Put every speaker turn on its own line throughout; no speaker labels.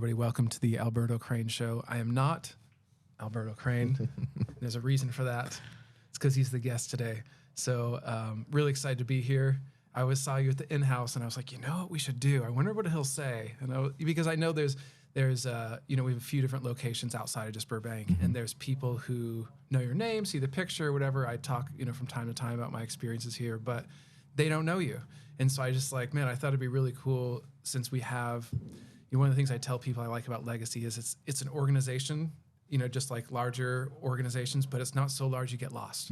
everybody. Welcome to the Alberto Crane Show. I am not Alberto Crane. There's a reason for that. It's because he's the guest today. So really excited to be here. I always saw you at the in-house, and I was like, you know what we should do? I wonder what he'll say. Because I know there's we have a few different locations outside of just Burbank, and there's people who know your name, see the picture, whatever. I talk, from time to time about my experiences here, but they don't know you. And so I just I thought it'd be really cool since we have, one of the things I tell people I like about Legacy is it's an organization, just like larger organizations, but it's not so large you get lost.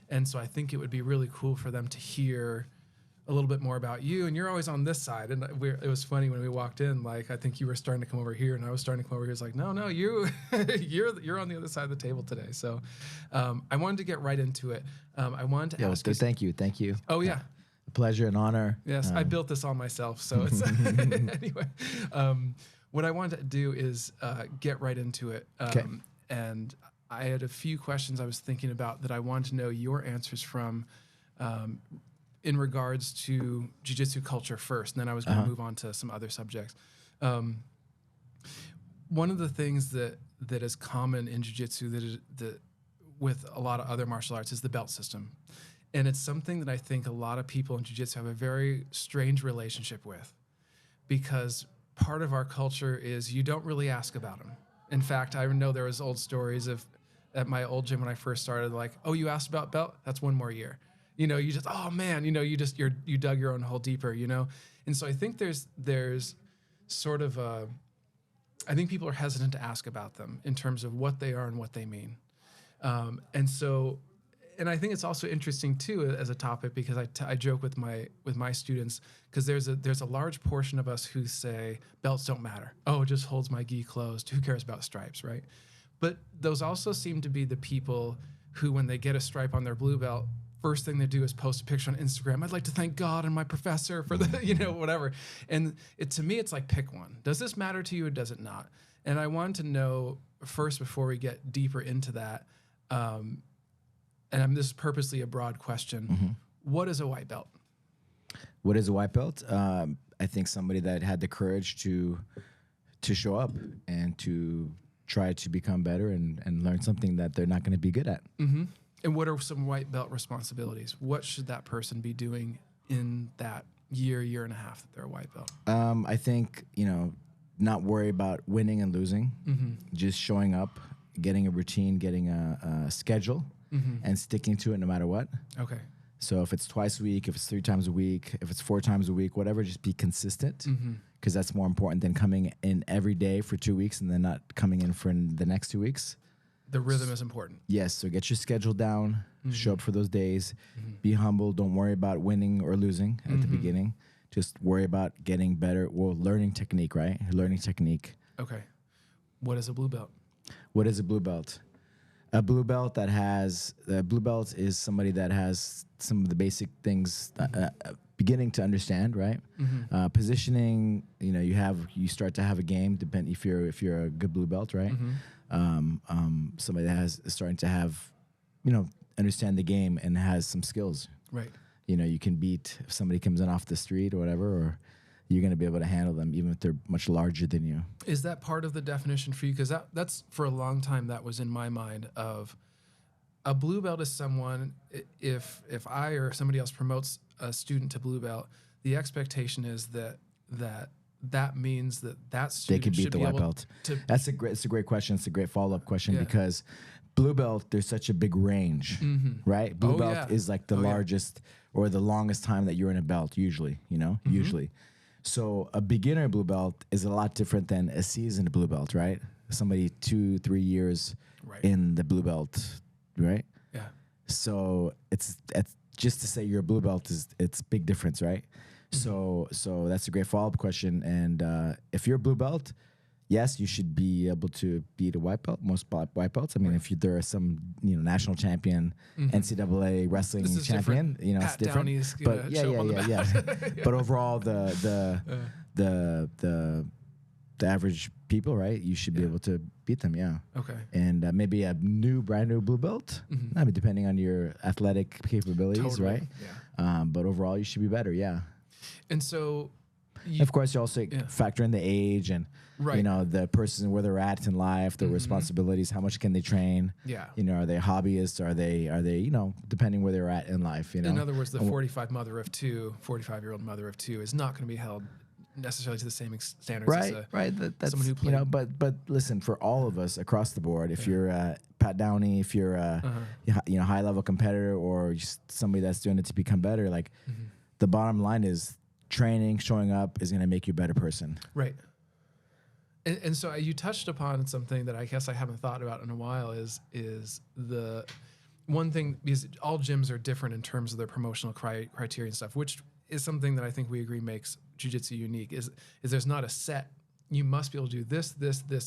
And so I think it would be really cool for them to hear a little bit more about you. And you're always on this side. And it was funny when we walked in, I think you were starting to come over here and I was starting to come over here. It's like, no, you, you're on the other side of the table today. So I wanted to get right into it. I wanted to ask you.
Thank you.
Oh, yeah.
A pleasure and honor.
Yes, I built this all myself. So it's anyway. What I wanted to do is get right into it.
Okay.
And I had a few questions I was thinking about that I wanted to know your answers from in regards to jiu-jitsu culture first, and then I was going to move on to some other subjects. One of the things that is common in jiu-jitsu that with a lot of other martial arts is the belt system. And it's something that I think a lot of people in jiu-jitsu have a very strange relationship with, because part of our culture is you don't really ask about them. In fact, I know there was old stories of at my old gym when I first started, like, oh, you asked about belt? That's one more year. You just, oh man, you dug your own hole deeper, And so I think there's sort of I think people are hesitant to ask about them in terms of what they are and what they mean. And I think it's also interesting too as a topic, because I joke with my students, because there's a large portion of us who say belts don't matter. Oh, it just holds my gi closed. Who cares about stripes, right? But those also seem to be the people who, when they get a stripe on their blue belt, first thing they do is post a picture on Instagram. I'd like to thank God and my professor for the, whatever. And to me, it's like, pick one. Does this matter to you or does it not? And I wanted to know first, before we get deeper into that, and this is purposely a broad question, what is a white belt?
What is a white belt? I think somebody that had the courage to show up and to try to become better and learn something that they're not going to be good at.
And what are some white belt responsibilities? What should that person be doing in that year and a half that they're a white belt?
I think, not worry about winning and losing, just showing up, getting a routine, getting a schedule, and sticking to it no matter what.
Okay.
So if it's twice a week, if it's 3 times a week, if it's 4 times a week, whatever, just be consistent, because that's more important than coming in every day for 2 weeks and then not coming in for the next 2 weeks.
The rhythm is important.
Yes, so get your schedule down, show up for those days, be humble, don't worry about winning or losing at the beginning. Just worry about getting better, learning technique, right? Learning technique.
Okay. What is a blue belt?
What is a blue belt? A blue belt blue belt is somebody that has some of the basic things beginning to understand, right? Positioning, you start to have a game, if you're a good blue belt, right? Somebody that is starting to have, understand the game and has some skills.
Right.
You can beat if somebody comes in off the street or whatever, or you're going to be able to handle them even if they're much larger than you.
Is that part of the definition for you? Because that's for a long time that was in my mind of a blue belt is someone, if I or somebody else promotes a student to blue belt, the expectation is that means that student
they can beat
should
the
be
white
able
belt.
To,
it's a great question. It's a great follow-up question because blue belt, there's such a big range, right? Blue belt is like the largest or the longest time that you're in a belt, usually, usually. So a beginner blue belt is a lot different than a seasoned blue belt, right? Somebody 2-3 years in the blue belt, right?
Yeah.
So it's just to say you're a blue belt it's big difference, right? So that's a great follow-up question. And if you're a blue belt, yes, you should be able to beat a white belt. Most white belts. I mean, if there are some, national champion, NCAA wrestling champion, it's different.
Downey's
but yeah. But overall, the average people, right? You should be able to beat them. Yeah.
Okay.
And maybe a brand new blue belt. I mean, depending on your athletic capabilities, right?
Yeah.
But overall, you should be better. Yeah.
And so
Of course, you also factor in the age and
Right.
the person where they're at in life, their responsibilities, how much can they train?
Yeah.
Are they hobbyists? Are they depending where they're at in life?
In other words, the 45-year-old mother of two is not going to be held necessarily to the same standards as
That's
someone who played.
but listen, for all of us across the board, if you're Pat Downey, if you're a high level competitor or just somebody that's doing it to become better, like the bottom line is training, showing up is going to make you a better person.
Right. And so you touched upon something that I guess I haven't thought about in a while is the one thing, because all gyms are different in terms of their promotional criteria and stuff, which is something that I think we agree makes jiu-jitsu unique, is there's not a set, you must be able to do this,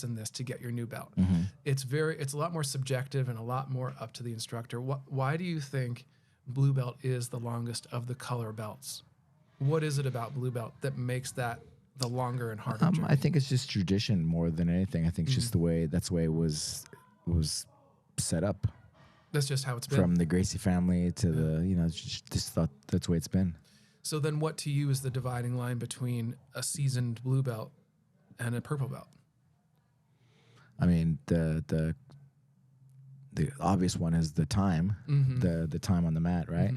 and this to get your new belt. It's a lot more subjective and a lot more up to the instructor. Why do you think blue belt is the longest of the color belts? What is it about blue belt that makes that the longer and harder journey?
I think it's just tradition more than anything. I think it's just that's the way it was set up.
That's just how it's been.
From the Gracie family to the, just thought that's the way it's been.
So then what to you is the dividing line between a seasoned blue belt and a purple belt?
I mean, the obvious one is the time, the time on the mat, right?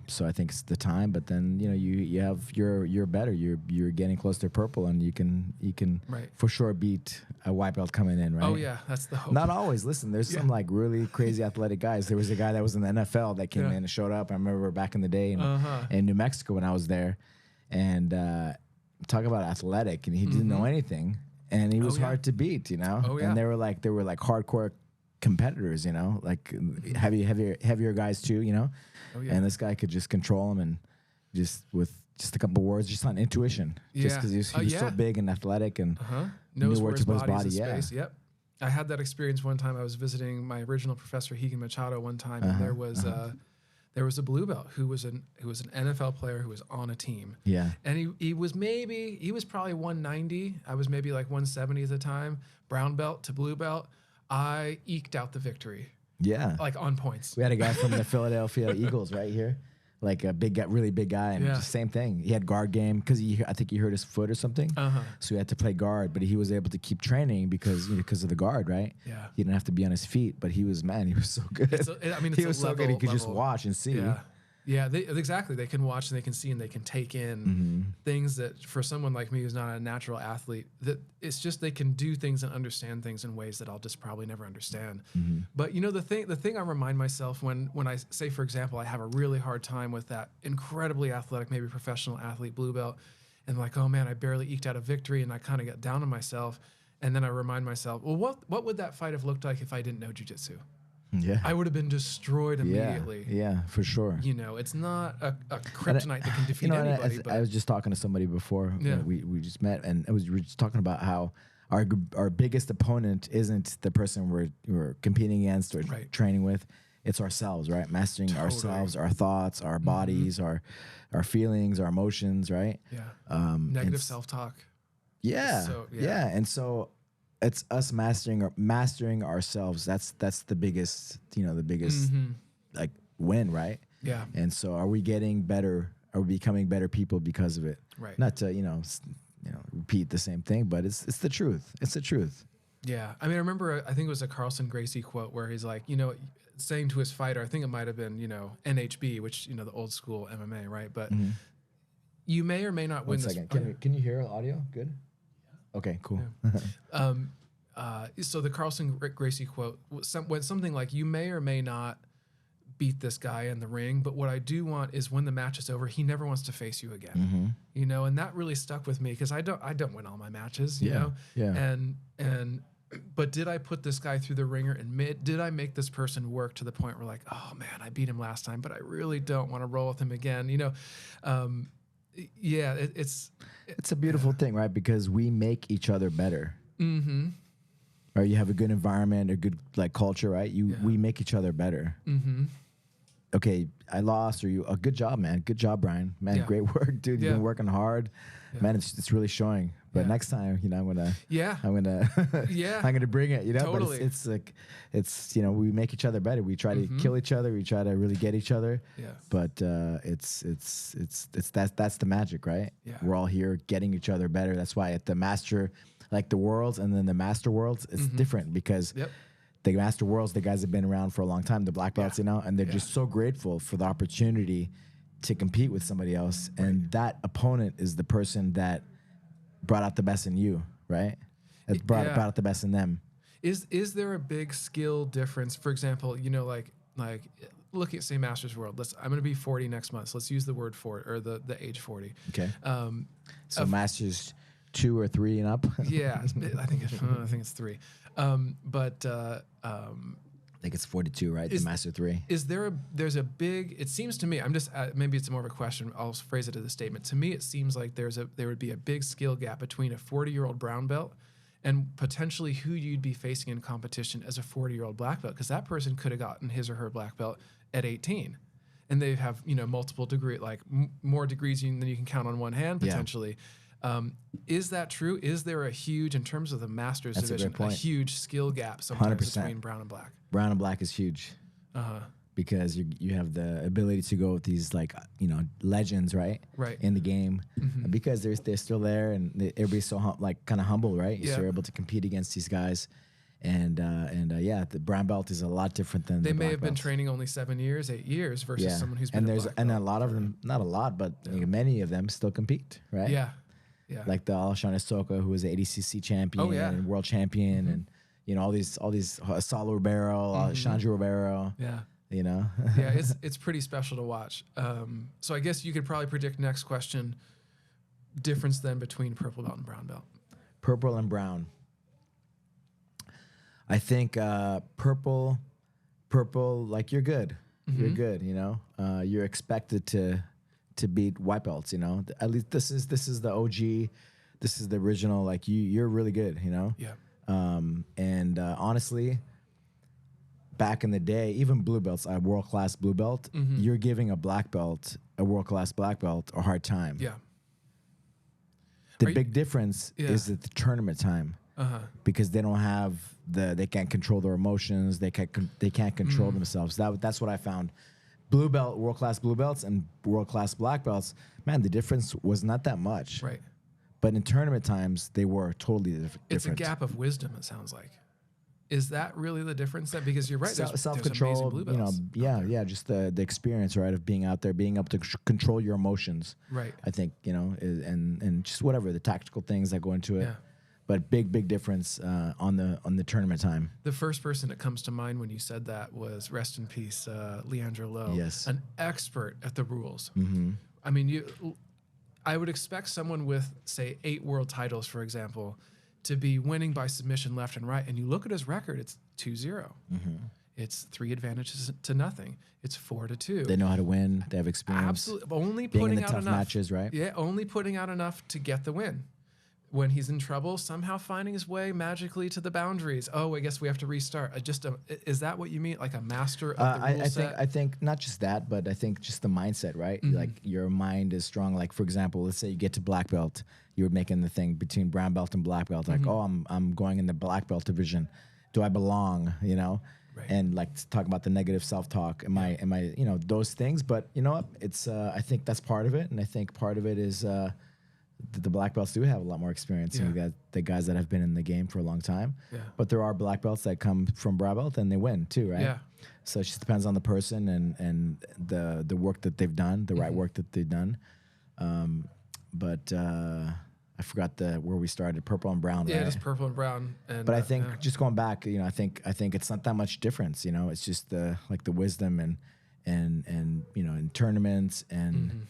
So I think it's the time, but then you're better. You're getting close to purple, and you can for sure beat a white belt coming in, right?
Oh yeah, that's the hope.
Not always. Listen, there's some like really crazy athletic guys. There was a guy that was in the NFL that came in and showed up. I remember back in the day in New Mexico when I was there, and talk about athletic, and he didn't know anything, and he was hard to beat, and they were like hardcore competitors, like heavier guys too, and this guy could just control him and just with just a couple words, just on intuition, just because he was so big and athletic and
knows
knew
where
to
his
put his body.
Space. Yep. I had that experience one time. I was visiting my original professor, Higan Machado, one time, and there was a blue belt who was an NFL player who was on a team.
Yeah.
And he was probably 190. I was maybe like 170 at the time. Brown belt to blue belt. I eked out the victory.
Yeah.
Like on points.
We had a guy from the Philadelphia Eagles right here. Like a big guy, really big guy, and just same thing. He had guard game because I think he hurt his foot or something. So he had to play guard, but he was able to keep training because of the guard, right?
Yeah.
He didn't have to be on his feet, but he was so good. He was so good. He could just watch and see.
Yeah. Yeah, exactly. They can watch and they can see and they can take in things that for someone like me who's not a natural athlete, that it's just they can do things and understand things in ways that I'll just probably never understand. But the thing I remind myself when I say, for example, I have a really hard time with that incredibly athletic, maybe professional athlete blue belt, and like, oh man, I barely eked out a victory, and I kind of get down on myself, and then I remind myself, well, what would that fight have looked like if I didn't know jiu-jitsu?
Yeah,
I would have been destroyed immediately.
Yeah, for sure.
It's not a kryptonite that can defeat anybody.
I was just talking to somebody before we just met, and we were just talking about how our biggest opponent isn't the person we're competing against or training with. It's ourselves, right? Mastering ourselves, our thoughts, our bodies, our feelings, our emotions, right?
Yeah. Negative self-talk.
Yeah. And so it's us mastering ourselves. That's the biggest, like win, right?
Yeah.
And so are we getting better? Are we becoming better people because of it?
Right.
Not to, repeat the same thing, but it's the truth. It's the truth.
Yeah. I mean, I remember, I think it was a Carlson Gracie quote where he's like, saying to his fighter, I think it might have been, NHB, which, the old school MMA, right? But you may or may not win this.
Can you hear the audio? Good? Okay, cool.
Yeah. So the Carlson Gracie quote went something like, you may or may not beat this guy in the ring, but what I do want is when the match is over, he never wants to face you again. And that really stuck with me because I don't win all my matches, you know?
Yeah.
But did I put this guy through the ringer and did I make this person work to the point where like, oh man, I beat him last time, but I really don't want to roll with him again, It's
a beautiful thing, right? Because we make each other better. Right? You have a good environment, a good culture, right? We make each other better. okay, I lost, or you, a good job, man. Good job, Bryan. Man,
Yeah.
great work, dude. You've been working hard.
Yeah.
Man, it's really showing. But next time, you know, I'm gonna I'm gonna bring it, you know.
Totally.
But it's like, it's, you know, we make each other better. We try to kill each other. We try to really get each other.
Yeah.
But it's that's the magic, right?
Yeah.
We're all here getting each other better. That's why at the master, like the worlds and then the master worlds, it's different because the master worlds, the guys have been around for a long time, the black belts, you know, and they're just so grateful for the opportunity to compete with somebody else, and that opponent is the person that brought out the best in you, right? It brought out the best in them.
Is there a big skill difference? For example, you know, like looking at say Masters World. I'm going to be 40 next month. So let's use the word 40 or the age 40.
Okay. So Masters 2 or 3 and up.
Yeah, I think it's 3.
I think it's 42, right? The Master 3.
Is there's a big? It seems to me. I'm just maybe it's more of a question. I'll phrase it as a statement. To me, it seems like there would be a big skill gap between a 40-year-old brown belt and potentially who you'd be facing in competition as a 40-year-old black belt, because that person could have gotten his or her black belt at 18, and they have, you know, multiple degree, like more degrees than you can count on one hand potentially. Is that true? Is there a huge, in terms of the Masters division, a huge skill gap sometimes
100%.
between brown and black?
Brown and black is huge. Because you have the ability to go with these, like, you know, legends, right? Right. In the game, because they're still there, and everybody's so kind of humble, right? So you're able to compete against these guys, and the brown belt is a lot different than
they
the
may
black
have been
belts.
training only 7 years, 8 years versus someone who's been
a lot of them, not a lot, but many of them still compete, right?
Yeah. Yeah.
Like the Alshon Isoka, who was an ADCC champion and world champion, and you know all these Saulo Ribeiro, Chandra Ribeiro.
Yeah.
You know.
Yeah, it's pretty special to watch. So I guess you could probably predict next question. Difference then between purple belt and brown belt.
Purple and brown. I think purple, like you're good. You're good. You know, you're expected to beat white belts. You know, at least this is the OG. This is the original. Like you're really good. You know.
Yeah.
Honestly, back in the day, even blue belts, a world-class blue belt, you're giving a black belt, a world-class black belt, a hard time.
Yeah.
The big difference is at the tournament time, because they don't have they can't control their emotions, they can't control themselves. That's what I found. Blue belt, world-class blue belts, and world-class black belts, man, the difference was not that much.
Right.
But in tournament times, they were totally different.
It's a gap of wisdom, it sounds like. Is that really the difference then? Because you're right,
self-control,
blue belts,
you know, just the experience, right, of being out there, being able to control your emotions.
Right.
I think, you know, and just whatever the tactical things that go into it.
Yeah.
But big difference on the tournament time.
The first person that comes to mind when you said that was, rest in peace, Leandro Lowe.
Yes.
An expert at the rules.
Mm-hmm.
I mean, I would expect someone with, say, 8 world titles, for example, to be winning by submission left and right. And you look at his record, it's 2-0. It's 3 advantages to nothing. It's 4-2.
They know how to win. They have experience.
Absolutely. Only
being
putting
in the
out
tough
enough
matches, right?
Yeah, only putting out enough to get the win. When he's in trouble, somehow finding his way magically to the boundaries. Oh, I guess we have to restart. Is that what you mean? Like a master of the rule set?
I think not just that, but I think just the mindset, right? Like your mind is strong. Like, for example, let's say you get to black belt. You were making the thing between brown belt and black belt. Like, oh, I'm going in the black belt division. Do I belong? You know? Right. And like talk about the negative self-talk. Am I, you know, those things. But you know what? It's I think that's part of it. And I think part of it is the black belts do have a lot more experience than the guys that have been in the game for a long time. Yeah. But there are black belts that come from brown belt and they win too, right? Yeah. So it just depends on the person and the work that they've done, the right work that they've done. But I forgot where we started, purple and brown.
Yeah,
right?
just purple and brown.
But I think just going back, you know, I think it's not that much difference. You know, it's just the wisdom and you know, in tournaments and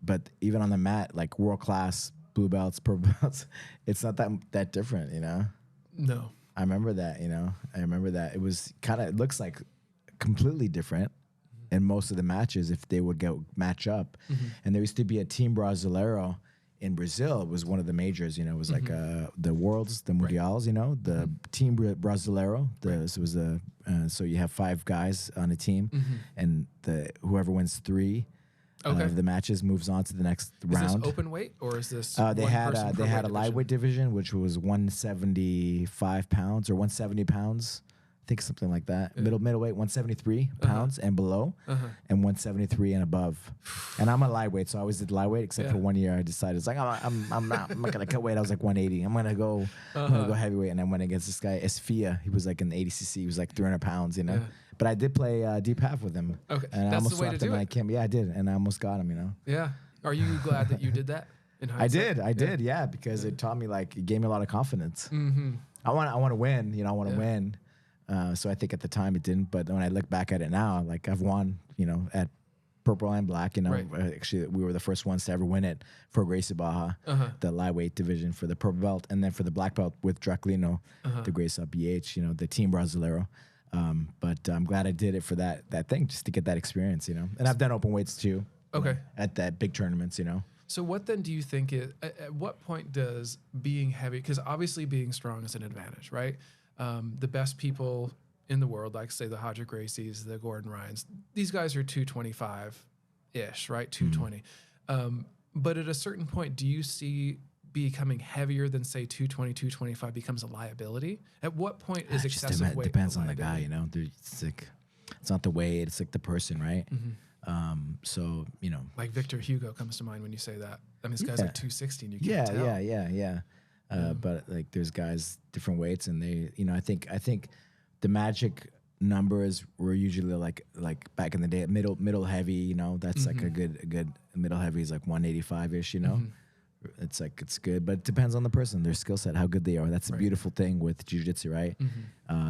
but even on the mat, like world class blue belts, purple belts, it's not that different. You know.
No.
I remember that. You know, I remember that it was it looks like completely different. In most of the matches, if they would match up, and there used to be a Team Brasileiro in Brazil, it was one of the majors. You know, it was like the Worlds, the Mundials. You know, the Team Brasileiro. So it was so you have 5 guys on a team, and whoever wins 3 of the matches moves on to the next round.
Is this open weight or is this?
They had a lightweight division, which was 175 pounds or 170 pounds. I think something like that. Yeah. Middleweight 173 pounds and below, and 173 and above. And I'm a lightweight, so I always did lightweight. Except for 1 year, I decided it's like I'm not gonna cut weight. I was like 180. I'm gonna go heavyweight. And I went against this guy Esfia. He was like in the 80cc. He was like 300 pounds. You know. Yeah. But I did play deep half with him.
Okay,
and I almost swapped him. I did, and I almost got him. You know.
Yeah. Are you glad that you did that? In hindsight?
I did. Yeah, because it taught me it gave me a lot of confidence. I want to win. You know, I want to win. So I think at the time it didn't, but when I look back at it now, like I've won, you know, at purple and black, you know, actually we were the first ones to ever win it for Gracie Baja, the lightweight division for the purple belt, and then for the black belt with Draculino, the Gracie BH, you know, the Team Brasileiro. But I'm glad I did it for that thing, just to get that experience, you know. And I've done open weights too.
Okay.
At that big tournaments, you know.
So what then do you think at what point does being heavy, because obviously being strong is an advantage, right? The best people in the world, like say the Hodger Gracies, the Gordon Ryans, these guys are 225-ish, right? 220. But at a certain point, do you see becoming heavier than say 220, 225 becomes a liability? At what point is excessive weight?
It depends on the guy, you know. It's not the weight, it's like the person, right? So, you know.
Like Victor Hugo comes to mind when you say that. I mean, this guy's like 260 and you can't tell.
Yeah. But like there's guys different weights, and they, you know, I think the magic numbers were usually like back in the day, middle heavy, you know, that's like a good middle heavy is like 185-ish, you know. It's like, it's good, but it depends on the person, their skill set, how good they are. That's the beautiful thing with jiu-jitsu, right?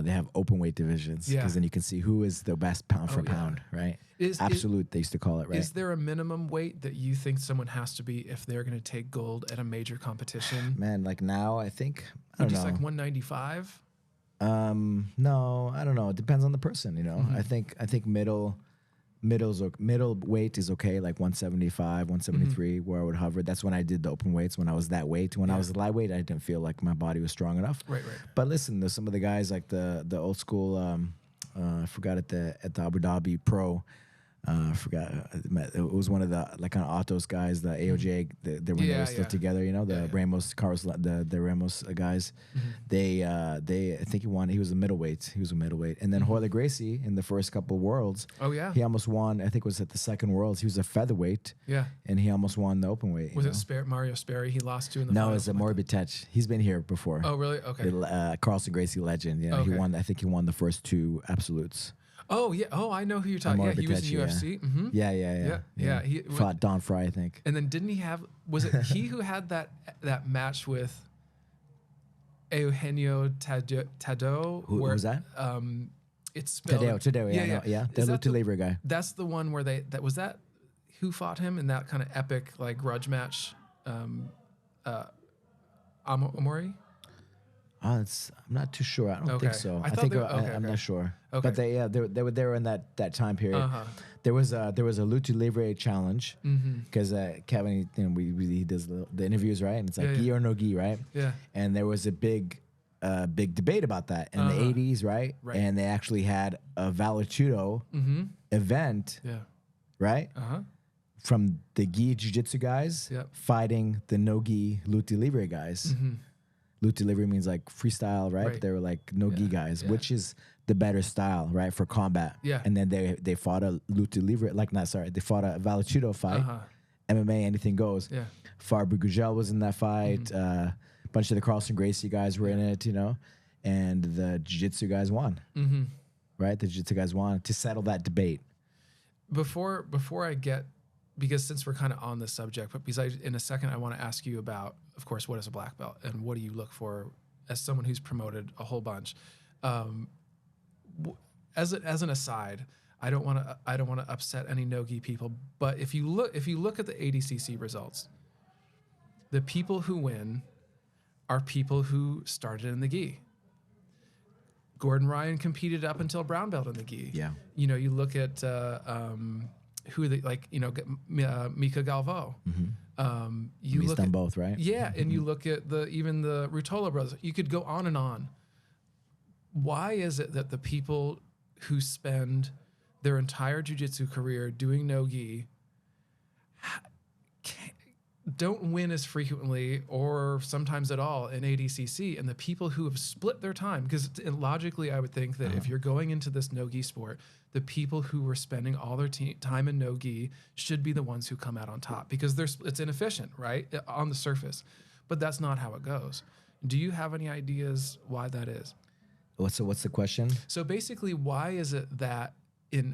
They have open weight divisions, because then you can see who is the best pound for pound, right? Absolute, they used to call it, right?
Is there a minimum weight that you think someone has to be if they're going to take gold at a major competition?
Man, like now, I think, I don't know.
Just like 195?
No, I don't know. It depends on the person, you know. I think middle weight is okay, like 175, 173, where I would hover. That's when I did the open weights, when I was that weight. When I was lightweight, I didn't feel like my body was strong enough.
Right.
But listen, there's some of the guys like the old school, I forgot at the Abu Dhabi Pro. I forgot. It was one of the like kind of Otto's guys, the AOJ. When they were still together, you know, the Ramos, Carlos, the Ramos guys. They I think he won. He was a middleweight. And then Hoyle Gracie in the first couple of worlds.
Oh yeah.
He almost won. I think it was at the second worlds. He was a featherweight. Yeah. And he almost won the open weight.
Was it Mario Sperry he lost to in the final?
No, it was Morbitech. He's been here before.
Oh really? Okay.
The Carlson Gracie legend. Yeah. He won. I think he won the first 2 absolutes.
Oh yeah. Oh, I know who you're talking. Yeah, he was in UFC.
Yeah. He fought Don Fry, I think.
And then didn't he have? Was it he who had that match with Eugenio Tadeo?
Who was that?
It's spelled
Tadeo. Yeah. The Lucha Libre guy.
That's the one where was that who fought him in that kind of epic like grudge match? Amori.
I'm not too sure. I don't think so. I'm not sure. Okay. But they were in that time period. There was a Lucha Libre challenge because Kevin, you know, he does the interviews, right? And it's like gi or no gi, right? Yeah. And there was a big debate about that in the 80s, right? And they actually had a Valetudo event, right? From the gi jiu-jitsu guys fighting the no gi Lucha Libre guys. Lucha Libre means like freestyle, right? But they were like no gi guys, which is the better style, right, for combat. Yeah. And then they fought a Lucha Libre, they fought a Valetudo fight. MMA, anything goes. Yeah. Farbu Gugel was in that fight. A bunch of the Carlson Gracie guys were in it, you know, and the jiu-jitsu guys won. Right? The jiu-jitsu guys won to settle that debate.
Before I get, because since we're kind of on this subject, but because in a second I want to ask you about, of course, what is a black belt and what do you look for as someone who's promoted a whole bunch. As an aside, I don't want to upset any no-gi people, but if you look at the ADCC results, the people who win are people who started in the gi. Gordon Ryan competed up until brown belt in the gi. Yeah, you know, you look at who they like, you know, Mika Galvo. You
He's
look
done
at
both, right?
yeah, and you look at even the Rutola brothers. You could go on and on. Why is it that the people who spend their entire jiu-jitsu career doing no-gi don't win as frequently or sometimes at all in ADCC, and the people who have split their time, because logically I would think that if you're going into this no-gi sport, the people who were spending all their time in no-gi should be the ones who come out on top, because it's inefficient, right, on the surface. But that's not how it goes. Do you have any ideas why that is?
What's the question?
So basically, why is it that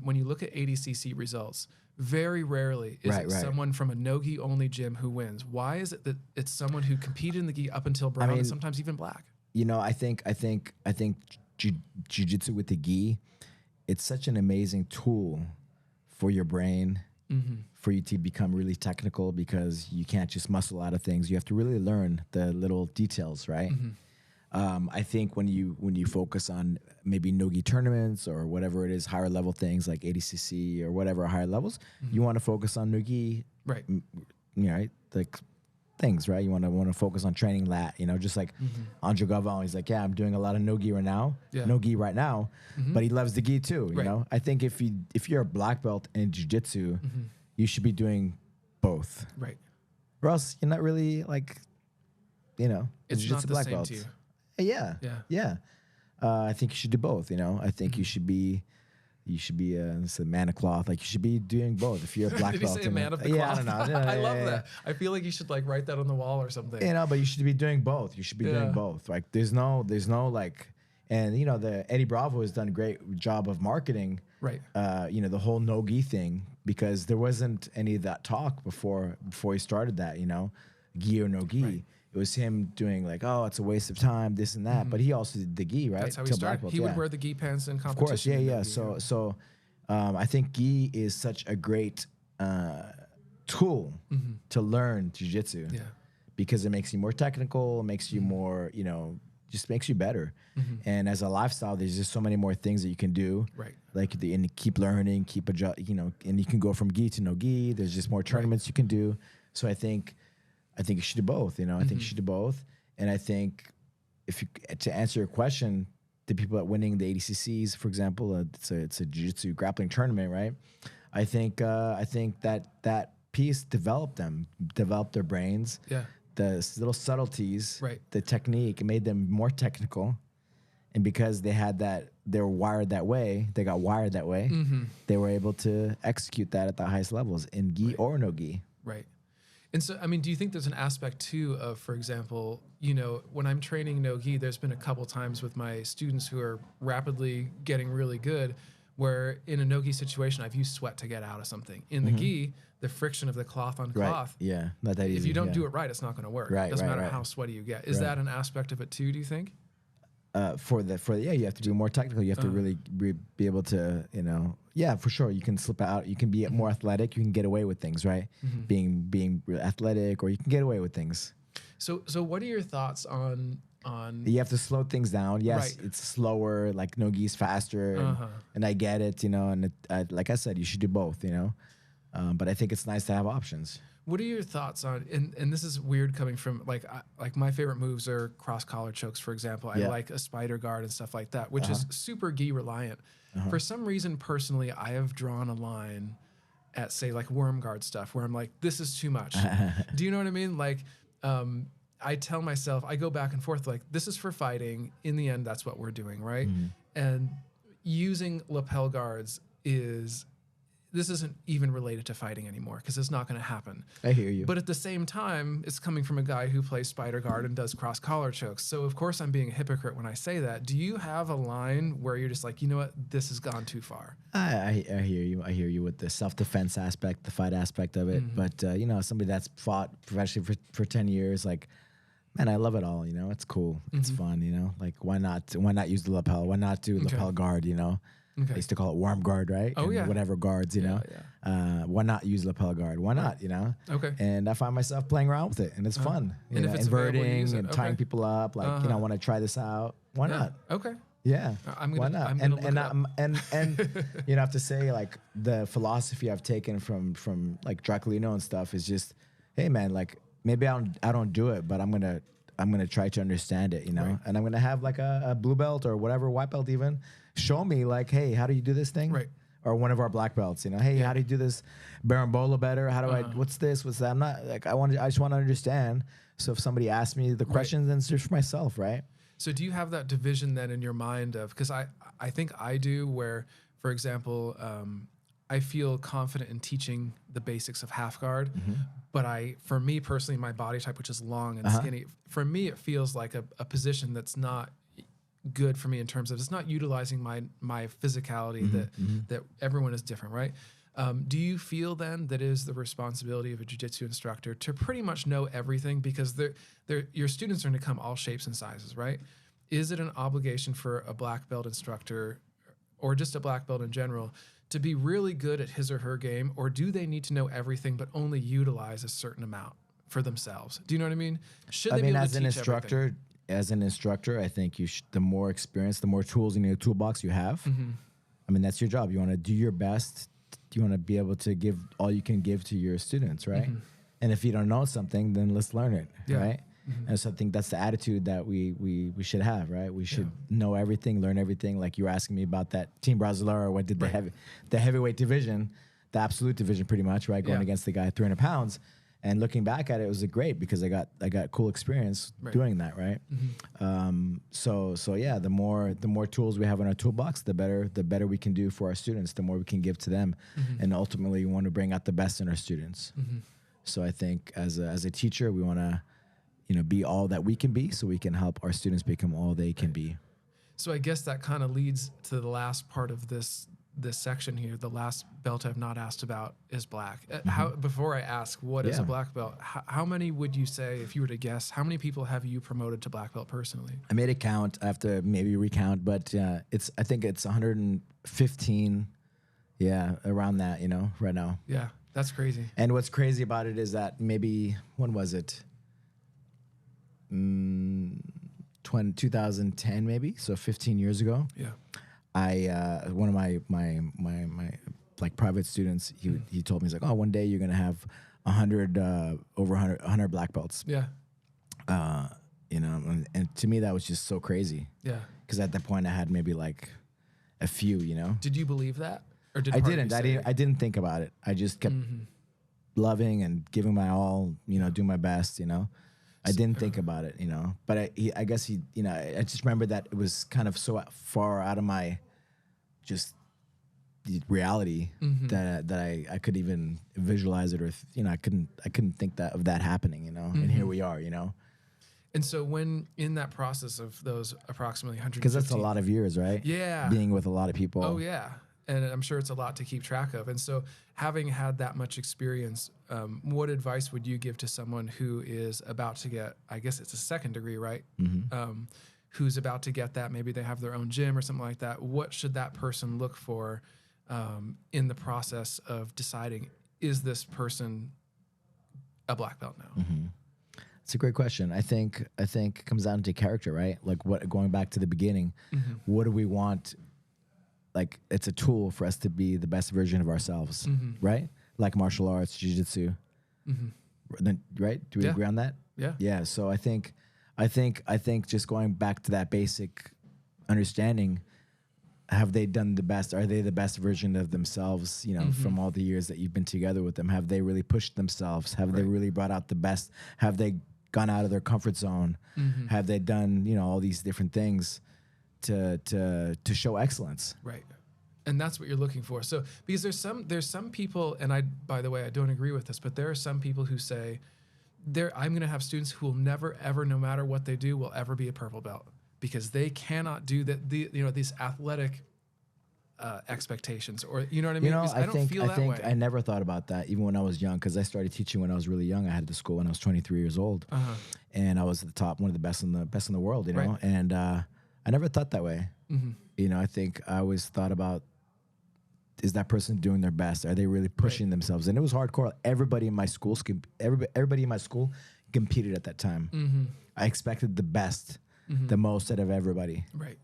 when you look at ADCC results, very rarely is it someone from a no-gi only gym who wins? Why is it that it's someone who competed in the gi up until brown and sometimes even black?
You know, I think jiu-jitsu with the gi, it's such an amazing tool for your brain, for you to become really technical, because you can't just muscle out of things. You have to really learn the little details, right? I think when you focus on maybe no-gi tournaments or whatever it is, higher level things like ADCC or whatever higher levels, you want to focus on no-gi,
right?
Right, like things, right? You want to focus on training that, just like Andre Galvão. He's like, yeah, I'm doing a lot of no-gi right now, no-gi right now, but he loves the gi too. You know, I think if you're a black belt in jiu-jitsu, you should be doing both,
right?
Or else you're not really like,
it's not the
black
same
belt.
to you.
Yeah. I think you should do both. I think you should be it's a man of cloth. Like, you should be doing both. If you're a black
Did
belt,
you say man of the cloth?
I don't know.
I love that. I feel like you should like write that on the wall or something.
But you should be doing both. You should be doing both. Like, there's no like, and the Eddie Bravo has done a great job of marketing.
Right.
The whole no-gi thing, because there wasn't any of that talk before he started that. Gi or no-gi. Right. It was him doing like, oh, it's a waste of time, this and that. But he also did the gi, right?
That's how he started. He would wear the gi pants in competition.
Of course, So I think gi is such a great tool to learn jiu-jitsu.
Yeah.
Because it makes you more technical, it makes you more, just makes you better. And as a lifestyle, there's just so many more things that you can do.
Right.
Like, and keep learning, keep adjust, and you can go from gi to no gi. There's just more tournaments you can do. So I think you should do both. I think you should do both. And I think to answer your question, the people that are winning the ADCCs, for example, it's a jiu-jitsu grappling tournament, right? I think that piece developed their brains.
Yeah.
The little subtleties,
right?
The technique, it made them more technical. And because they had that, they were wired that way. They got wired that way. They were able to execute that at the highest levels in gi or no gi.
Right. And so, do you think there's an aspect too of, for example, when I'm training no-gi, there's been a couple times with my students who are rapidly getting really good, where in a no-gi situation, I've used sweat to get out of something. In the gi, the friction of the cloth on cloth.
Yeah, not that easy.
If you don't do it right, it's not going to work.
Right,
doesn't matter how sweaty you get. Is that an aspect of it too, do you think?
You have to be more technical. You have to really be able to, for sure. You can slip out. You can be more athletic. You can get away with things, right? Being athletic, or you can get away with things.
So what are your thoughts on?
You have to slow things down. Yes, it's slower. Like no-gi's faster, and I get it. And like I said, you should do both. But I think it's nice to have options.
What are your thoughts on, and this is weird coming from, like my favorite moves are cross collar chokes, for example. I like a spider guard and stuff like that, which is super gi reliant. For some reason, personally, I have drawn a line at, say, like worm guard stuff, where I'm like, this is too much. Do you know what I mean? Like, I tell myself, I go back and forth, like, this is for fighting. In the end, that's what we're doing, right? And using lapel guards this isn't even related to fighting anymore, because it's not going to happen.
I hear you.
But at the same time, it's coming from a guy who plays spider guard and does cross collar chokes. So of course I'm being a hypocrite when I say that. Do you have a line where you're just like, you know what, this has gone too far?
I hear you. I hear you with the self-defense aspect, the fight aspect of it. But somebody that's fought professionally for 10 years, like, man, I love it all. It's cool. It's fun. Like, why not use the lapel? Why not do lapel guard?
Okay.
I used to call it worm guard, right?
Oh,
and whatever guards, why not use lapel guard? Why not,
Okay.
And I find myself playing around with it, and it's fun.
And if it's
inverting and tying people up, like, I want to try this out. Why not?
Okay.
Yeah.
Why not?
And I have to say, like, the philosophy I've taken from like Draculino and stuff is just hey man, like maybe I don't do it, but I'm gonna try to understand it, you know,
Right.
and I'm gonna have like a blue belt or whatever, white belt even, show me like, hey, how do you do this thing?
Right.
Or one of our black belts, you know, hey, how do you do this Barambola better? How do what's this? What's that? I'm not like, I just want to understand. So if somebody asks me the questions, then it's just for myself, right?
So do you have that division then in your mind of, because I think I do, where, for example, I feel confident in teaching the basics of half guard, but for me personally, my body type, which is long and skinny, for me, it feels like a position that's not good for me in terms of it's not utilizing my physicality that everyone is different, right? Do you feel then that it is the responsibility of a jiu-jitsu instructor to pretty much know everything, because your students are going to come all shapes and sizes, right? Is it an obligation for a black belt instructor or just a black belt in general to be really good at his or her game, or do they need to know everything but only utilize a certain amount for themselves? Do you know what I mean? Should they be able to teach everything?
As an instructor, I think the more experience, the more tools in your toolbox you have. I mean, that's your job. You want to do your best. You want to be able to give all you can give to your students, right? And if you don't know something, then let's learn it, right? And so I think that's the attitude that we should have, right? We should know everything, learn everything. Like you were asking me about that Team Brasileiro, what did the heavyweight division, the absolute division, pretty much, right? Going against the guy at 300 pounds. And looking back at it, it was great because I got cool experience doing that, right? So yeah, the more tools we have in our toolbox, the better we can do for our students, the more we can give to them, and ultimately we want to bring out the best in our students. So I think as a teacher, we want to be all that we can be, so we can help our students become all they can be.
So I guess that kind of leads to the last part of this section here. The last belt I've not asked about is black. Before I ask what is a black belt, how many would you say, if you were to guess, how many people have you promoted to black belt personally?
I made a count. I have to maybe recount, but I think it's 115. Yeah, around that, right now.
Yeah, that's crazy.
And what's crazy about it is that maybe, when was it? 2010 maybe, so 15 years ago.
Yeah.
One of my like private students, he told me, he's like, oh, one day you're gonna have 100 black belts.
Yeah.
And to me that was just so crazy.
Yeah.
Because at that point I had maybe like a few.
Did you believe that, or did
I didn't? I didn't think about it. I just kept loving and giving my all. Doing my best. I didn't think about it. But I guess he. I just remember that it was kind of so far out of my just reality that I could even visualize it, or I couldn't think of that happening. And here we are.
And so when in that process of those approximately 100,
because that's a lot of years, right?
Yeah,
being with a lot of people.
Oh yeah, and I'm sure it's a lot to keep track of. And so, having had that much experience, what advice would you give to someone who is about to get, I guess it's a second degree, right? Who's about to get that? Maybe they have their own gym or something like that. What should that person look for in the process of deciding, is this person a black belt now?
It's a great question. I think it comes down to character, right? Like going back to the beginning, what do we want? Like, it's a tool for us to be the best version of ourselves, right? Like martial arts, jiu-jitsu, right? Do we agree on that?
Yeah.
Yeah. So I think just going back to that basic understanding, have they done the best? Are they the best version of themselves, from all the years that you've been together with them? Have they really pushed themselves? Have they really brought out the best? Have they gone out of their comfort zone? Have they done, all these different things to show excellence?
Right. And that's what you're looking for. So, because there's some people, and by the way, I don't agree with this, but there are some people who say, I'm going to have students who will never, ever, no matter what they do, will ever be a purple belt, because they cannot do that. These athletic expectations, or you know what I mean? I don't feel that way.
I never thought about that, even when I was young, because I started teaching when I was really young. I had to school when I was 23 years old, and I was at the top, one of the best in the world,
Right.
And I never thought that way. I think I always thought about, is that person doing their best? Are they really pushing themselves? And it was hardcore. Everybody in my school competed at that time. I expected the best, the most out of everybody.
Right.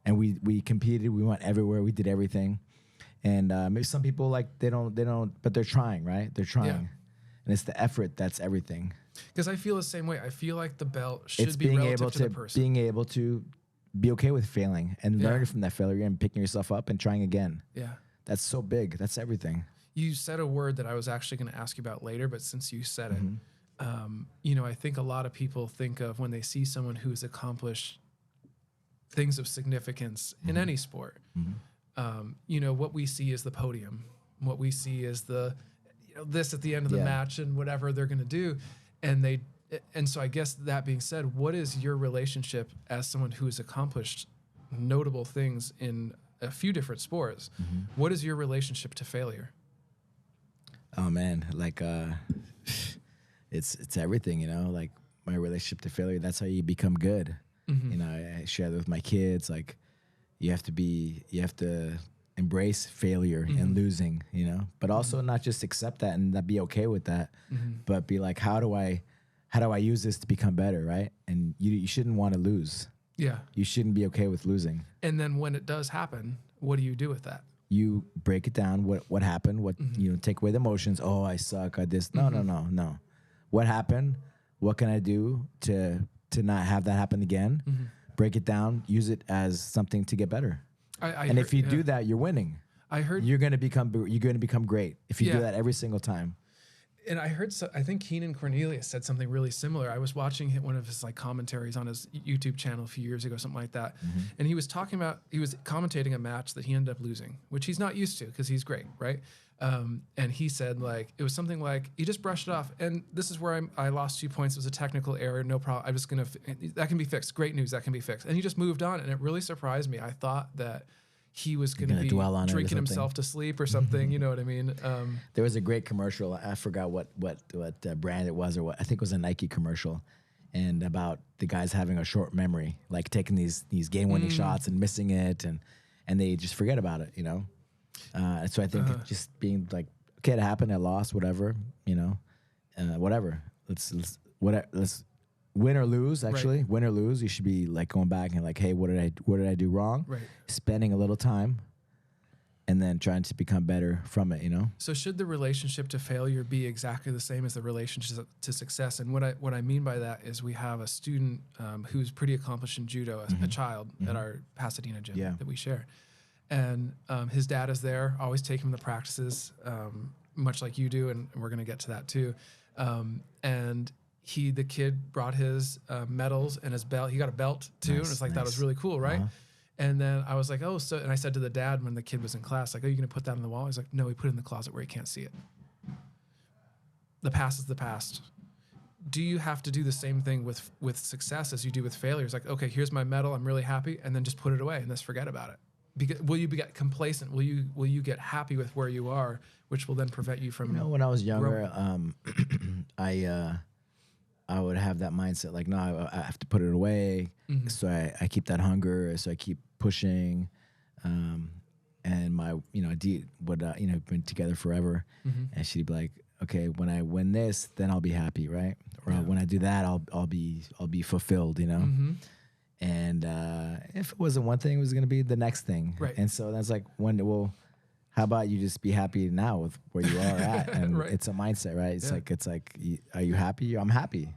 And we competed. We went everywhere. We did everything. And maybe some people, like, they don't, but they're trying, right? They're trying. and it's the effort that's everything.
Because I feel the same way. I feel like the belt should
It's
be
being
relative
able
to the
to
person.
being able to be okay with failing and learning from that failure and picking yourself up and trying again.
Yeah.
That's so big. That's everything.
You said a word that I was actually going to ask you about later, but since you said it, you know, I think a lot of people think of when they see someone who's accomplished things of significance in any sport. You know, what we see is the podium. What we see is the, you know, this at the end of the match and whatever they're going to do. And so I guess that being said, what is your relationship as someone who has accomplished notable things in a few different sports? What is your relationship to failure?
Oh man, like it's everything, you know, like my relationship to failure, that's how you become good. You know, I share that with my kids, like you have to embrace failure and losing, you know, but also not just accept that and not be okay with that, but be like, how do I use this to become better, right? And you shouldn't want to lose.
Yeah.
You shouldn't be okay with losing.
And then when it does happen, what do you do with that?
You break it down. What happened? What you know? Take away the emotions. Oh, I suck. I this. No. What happened? What can I do to not have that happen again? Break it down. Use it as something to get better. And if you do that, you're winning.
I heard
you're going to become great if you do that every single time.
And I heard, I think Keenan Cornelius said something really similar. I was watching one of his like commentaries on his YouTube channel a few years ago, something like that. And he was commentating a match that he ended up losing, which he's not used to because he's great, right? And he said like, it was something like, he just brushed it off. And this is where I lost 2 points. It was a technical error. No problem. I'm just going to, that can be fixed. Great news. That can be fixed. And he just moved on. And it really surprised me. I thought that he was going to be drinking himself to sleep or something. You know what I mean?
There was a great commercial. I forgot what brand it was, or what. I think it was a Nike commercial, and about the guys having a short memory, like taking these game-winning shots and missing it, and they just forget about it, you know. And so I think just being like, okay, it happened, I lost, whatever, you know, whatever. Let's win or lose, actually. Win or lose, you should be like going back and like, hey, what did I do wrong?
Right.
Spending a little time and then trying to become better from it, you know?
So should the relationship to failure be exactly the same as the relationship to success? And what I mean by that is we have a student who's pretty accomplished in judo, a child at our Pasadena gym that we share. And his dad is there, always taking him to practices, much like you do, and we're going to get to that too. And the kid brought his medals and his belt. He got a belt too, and it's like that was really cool, right? And then I was like, oh, so, and I said to the dad when the kid was in class, like, are you going to put that on the wall? He's like, no, he put it in the closet where he can't see it. The past is the past. Do you have to do the same thing with success as you do with failure? It's like, okay, here's my medal, I'm really happy, and then just put it away and just forget about it. Because, will you get complacent? Will you get happy with where you are, which will then prevent you from?
You know, when I was younger, I would have that mindset like, no, I have to put it away. So I keep that hunger. So I keep pushing. And my, you know, Adit would, you know, been together forever. And she'd be like, okay, when I win this, then I'll be happy, right? Or when I do that, I'll be fulfilled, you know? And if it wasn't one thing, it was going to be the next thing.
Right.
And so that's like, how about you just be happy now with where you are at? And it's a mindset, right? It's like, are you happy? I'm happy.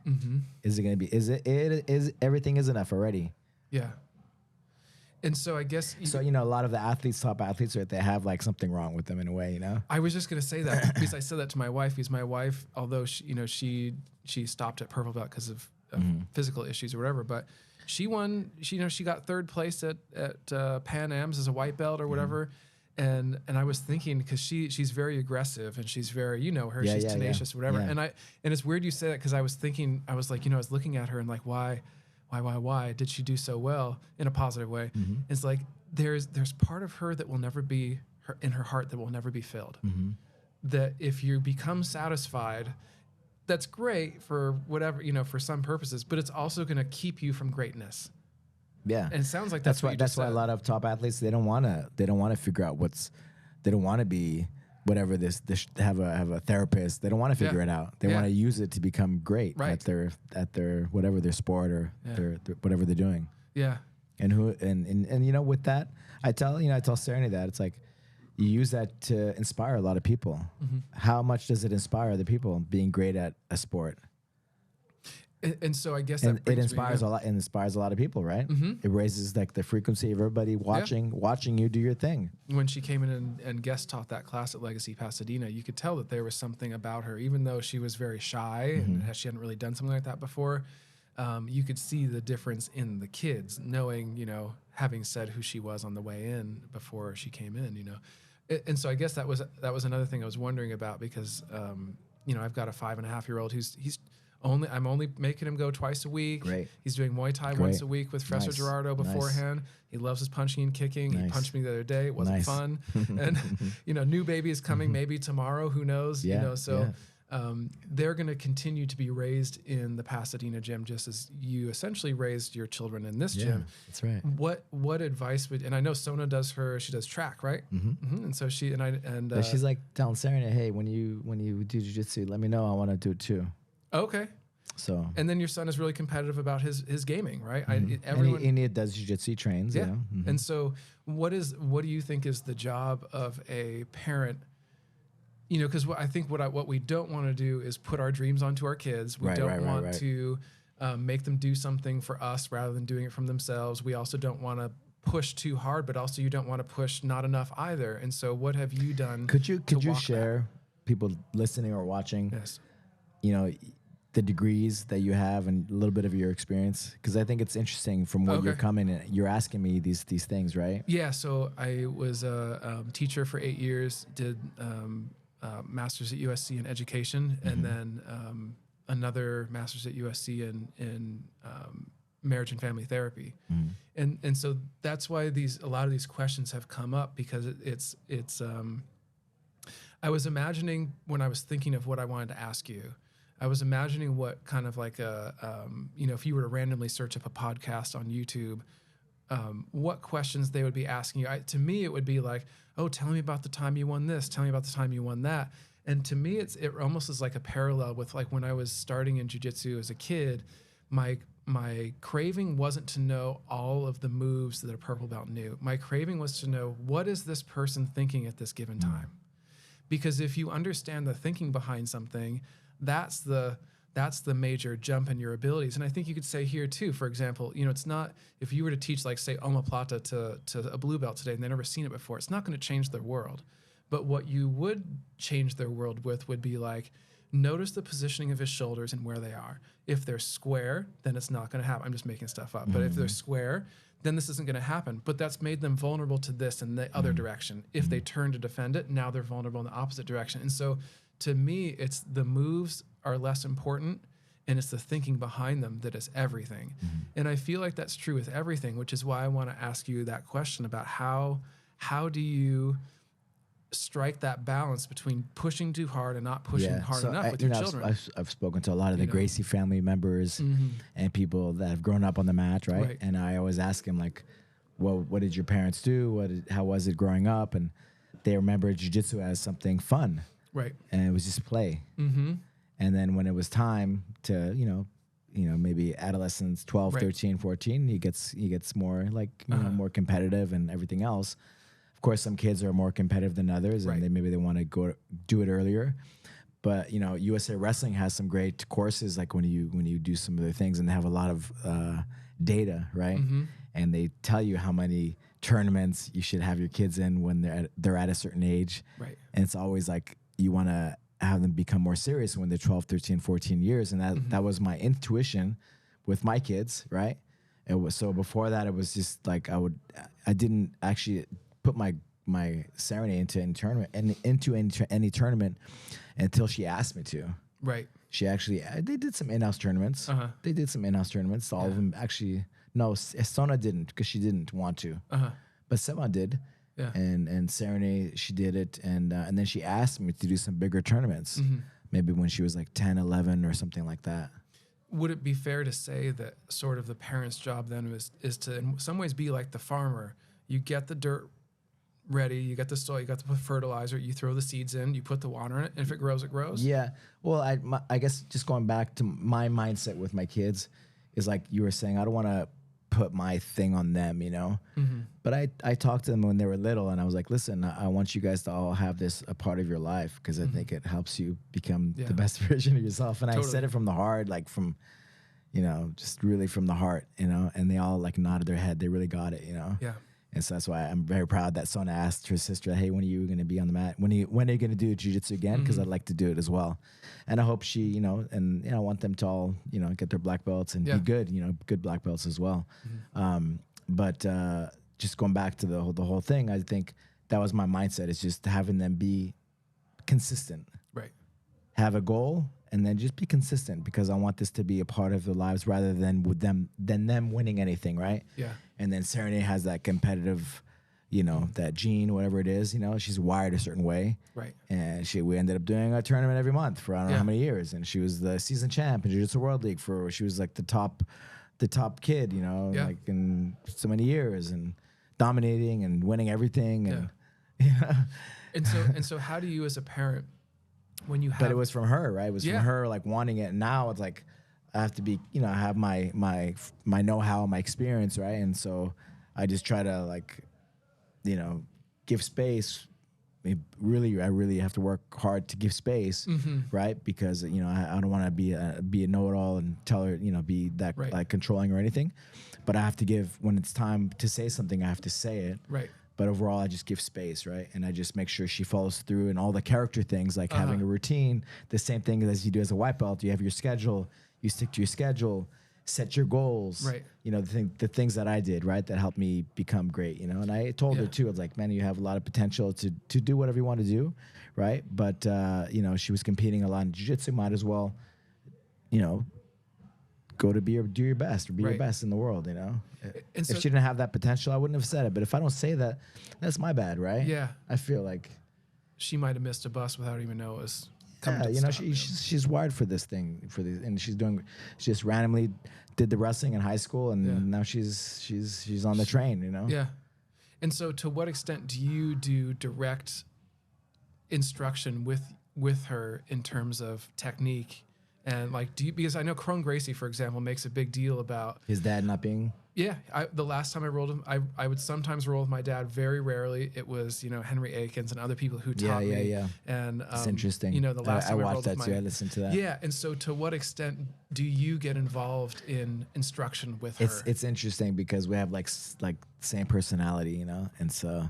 Is it going to be, is everything is enough already?
Yeah. And so I guess,
so, you know, a lot of the top athletes, right, they have like something wrong with them in a way, you know?
I was just going to say that because I said that to my wife, because my wife, although she, you know, she stopped at purple belt because of physical issues or whatever, but she won, she got third place at Pan Am's as a white belt or whatever. And I was thinking, because she's very aggressive and she's very, you know her, she's tenacious or whatever. And it's weird you say that, because I was thinking, I was like, you know, I was looking at her and like, why did she do so well in a positive way? It's like there's part of her that will never be in her heart that will never be filled. That if you become satisfied, that's great for whatever, you know, for some purposes, but it's also going to keep you from greatness.
Yeah,
and it sounds like that's why
a lot of top athletes, they don't want to figure out they don't want to be whatever this have a therapist. They don't want to figure it out. They want to use it to become great at their whatever their sport or their whatever they're doing.
Yeah.
And you know, with that, I tell Serenity that it's like, you use that to inspire a lot of people. How much does it inspire other people being great at a sport?
And so I guess
And
that
it inspires a lot. It inspires a lot of people, right? It raises like the frequency of everybody watching you do your thing.
When she came in and guest taught that class at Legacy Pasadena, you could tell that there was something about her, even though she was very shy and she hadn't really done something like that before. You could see the difference in the kids, knowing, you know, having said who she was on the way in before she came in, you know. And so I guess that was another thing I was wondering about, because, you know, I've got a 5.5-year-old I'm only making him go twice a week.
Great.
He's doing Muay Thai once a week with Fresser Gerardo beforehand. He loves his punching and kicking. He punched me the other day. It wasn't fun. And, you know, new baby is coming maybe tomorrow. Who knows?
Yeah.
You know, so they're going to continue to be raised in the Pasadena gym, just as you essentially raised your children in this gym.
That's right.
What advice would, and I know Sona she does track, right? And so
But she's like telling Serena, hey, when you do jiu-jitsu, let me know. I want to do it too.
Okay.
So.
And then your son is really competitive about his gaming, right?
Everyone and he does jiu-jitsu, trains.
Yeah.
You know?
And so what do you think is the job of a parent? You know, because I think what we don't want to do is put our dreams onto our kids. We don't want to make them do something for us rather than doing it from themselves. We also don't want to push too hard, but also you don't want to push not enough either. And so what have you done?
Could you share, people listening or watching,
yes,
you know, the degrees that you have and a little bit of your experience? Because I think it's interesting from where you're coming and you're asking me these things, right?
Yeah. So I was a teacher for 8 years, did master's at USC in education, and then another master's at USC in marriage and family therapy. And so that's why a lot of these questions have come up, because it's I was imagining, when I was thinking of what I wanted to ask you, I was imagining what kind of like you know, if you were to randomly search up a podcast on YouTube, what questions they would be asking you. To me, it would be like, oh, tell me about the time you won this. Tell me about the time you won that. And to me, it almost is like a parallel with like when I was starting in jiu-jitsu as a kid, my craving wasn't to know all of the moves that a purple belt knew. My craving was to know, what is this person thinking at this given time? Because if you understand the thinking behind something, that's the major jump in your abilities. And I think you could say here too, for example, you know, it's not, if you were to teach like say omoplata to a blue belt today and they've never seen it before, it's not going to change their world. But what you would change their world with would be like, notice the positioning of his shoulders and where they are. If they're square, then it's not going to happen. I'm just making stuff up. But if they're square, then this isn't going to happen. But that's made them vulnerable to this in the other direction. If they turn to defend it, now they're vulnerable in the opposite direction. And so to me, it's the moves are less important, and it's the thinking behind them that is everything. And I feel like that's true with everything, which is why I want to ask you that question about how do you strike that balance between pushing too hard and not pushing hard enough with your children.
I've spoken to a lot of the Gracie family members and people that have grown up on the mat, right? And I always ask them like, well, what did your parents do? How was it growing up? And they remember jiu-jitsu as something fun.
Right.
And it was just play. And then when it was time to, you know, maybe adolescence, 12, 13, 14, he gets more like, you know, more competitive and everything else. Of course, some kids are more competitive than others, and maybe they want to go do it earlier. But you know, USA Wrestling has some great courses, like when you do some of their things, and they have a lot of data, right? And they tell you how many tournaments you should have your kids in when they're at a certain age. Right. And it's always like you want to have them become more serious when they're 12, 13, 14 years, and that was my intuition with my kids, right? It was, so before that, it was just like I didn't actually put my Serenade into any tournament until she asked me to. Right. She actually they did some in-house tournaments. They did some in-house tournaments. All of them actually. No, Sona didn't because she didn't want to. But Sema did. Yeah. And Serenade, she did it, and then she asked me to do some bigger tournaments. Maybe when she was like 10, 11 or something like that.
Would it be fair to say that sort of the parent's job then is to in some ways be like the farmer? You get the dirt ready, you got the soil, you got the fertilizer, you throw the seeds in, you put the water in it, and if it grows, it grows?
Yeah. Well, I guess just going back to my mindset with my kids is like you were saying, I don't want to put my thing on them, you know. But I talked to them when they were little, and I was like, listen, I want you guys to all have this a part of your life, because I think it helps you become the best version of yourself. And I said it from the heart, like from, you know, just really from the heart, you know. And they all like nodded their head. They really got it, you know. Yeah. And so that's why I'm very proud that Sona asked her sister, hey, when are you going to be on the mat? When are you going to do jiu-jitsu again? Because I'd like to do it as well. And I hope she, you know, and, you know, I want them to all, you know, get their black belts and be good, you know, good black belts as well. But just going back to the whole thing, I think that was my mindset, is just having them be consistent. Right. Have a goal and then just be consistent, because I want this to be a part of their lives rather than them winning anything, right? Yeah. And then Serenade has that competitive, you know, that gene, whatever it is, you know, she's wired a certain way. Right. And we ended up doing a tournament every month for I don't know how many years. And she was the season champ in Jiu-Jitsu World League she was like the top kid, you know, like in so many years, and dominating and winning everything. And And
so how do you as a parent, when you have...
But it was from her, right? It was from her like wanting it. And now it's like, I have to be, you know, I have my know-how, my experience, right? And so I just try to like, you know, give space. I really have to work hard to give space, right? Because, you know, I don't want to be a know-it-all and tell her, you know, be that like controlling or anything. But I have to give, when it's time to say something, I have to say it. Right. But overall, I just give space, right? And I just make sure she follows through, and all the character things, like having a routine, the same thing as you do as a white belt. You have your schedule, you stick to your schedule, set your goals. Right. You know, the things that I did, right, that helped me become great, you know? And I told her too, I was like, man, you have a lot of potential to do whatever you want to do, right? But, you know, she was competing a lot in jiu-jitsu, might as well, you know, go to do your best, or be your best in the world, you know? And so, if she didn't have that potential, I wouldn't have said it. But if I don't say that, that's my bad, right? Yeah. I feel like
she might have missed a bus without even knowing it was coming to
you know, she's wired for this thing, and she just randomly did the wrestling in high school, and now she's on the train, you know?
Yeah. And so to what extent do you do direct instruction with her in terms of technique? And like, because I know Crone Gracie, for example, makes a big deal about
his dad not being.
Yeah, the last time I rolled him, I would sometimes roll with my dad. Very rarely, it was, you know, Henry Akins and other people who taught me. Yeah. And
it's interesting.
You know, the last time I
watched that too. I listened to that.
Yeah, and so to what extent do you get involved in instruction with her?
It's interesting because we have like same personality, you know, and so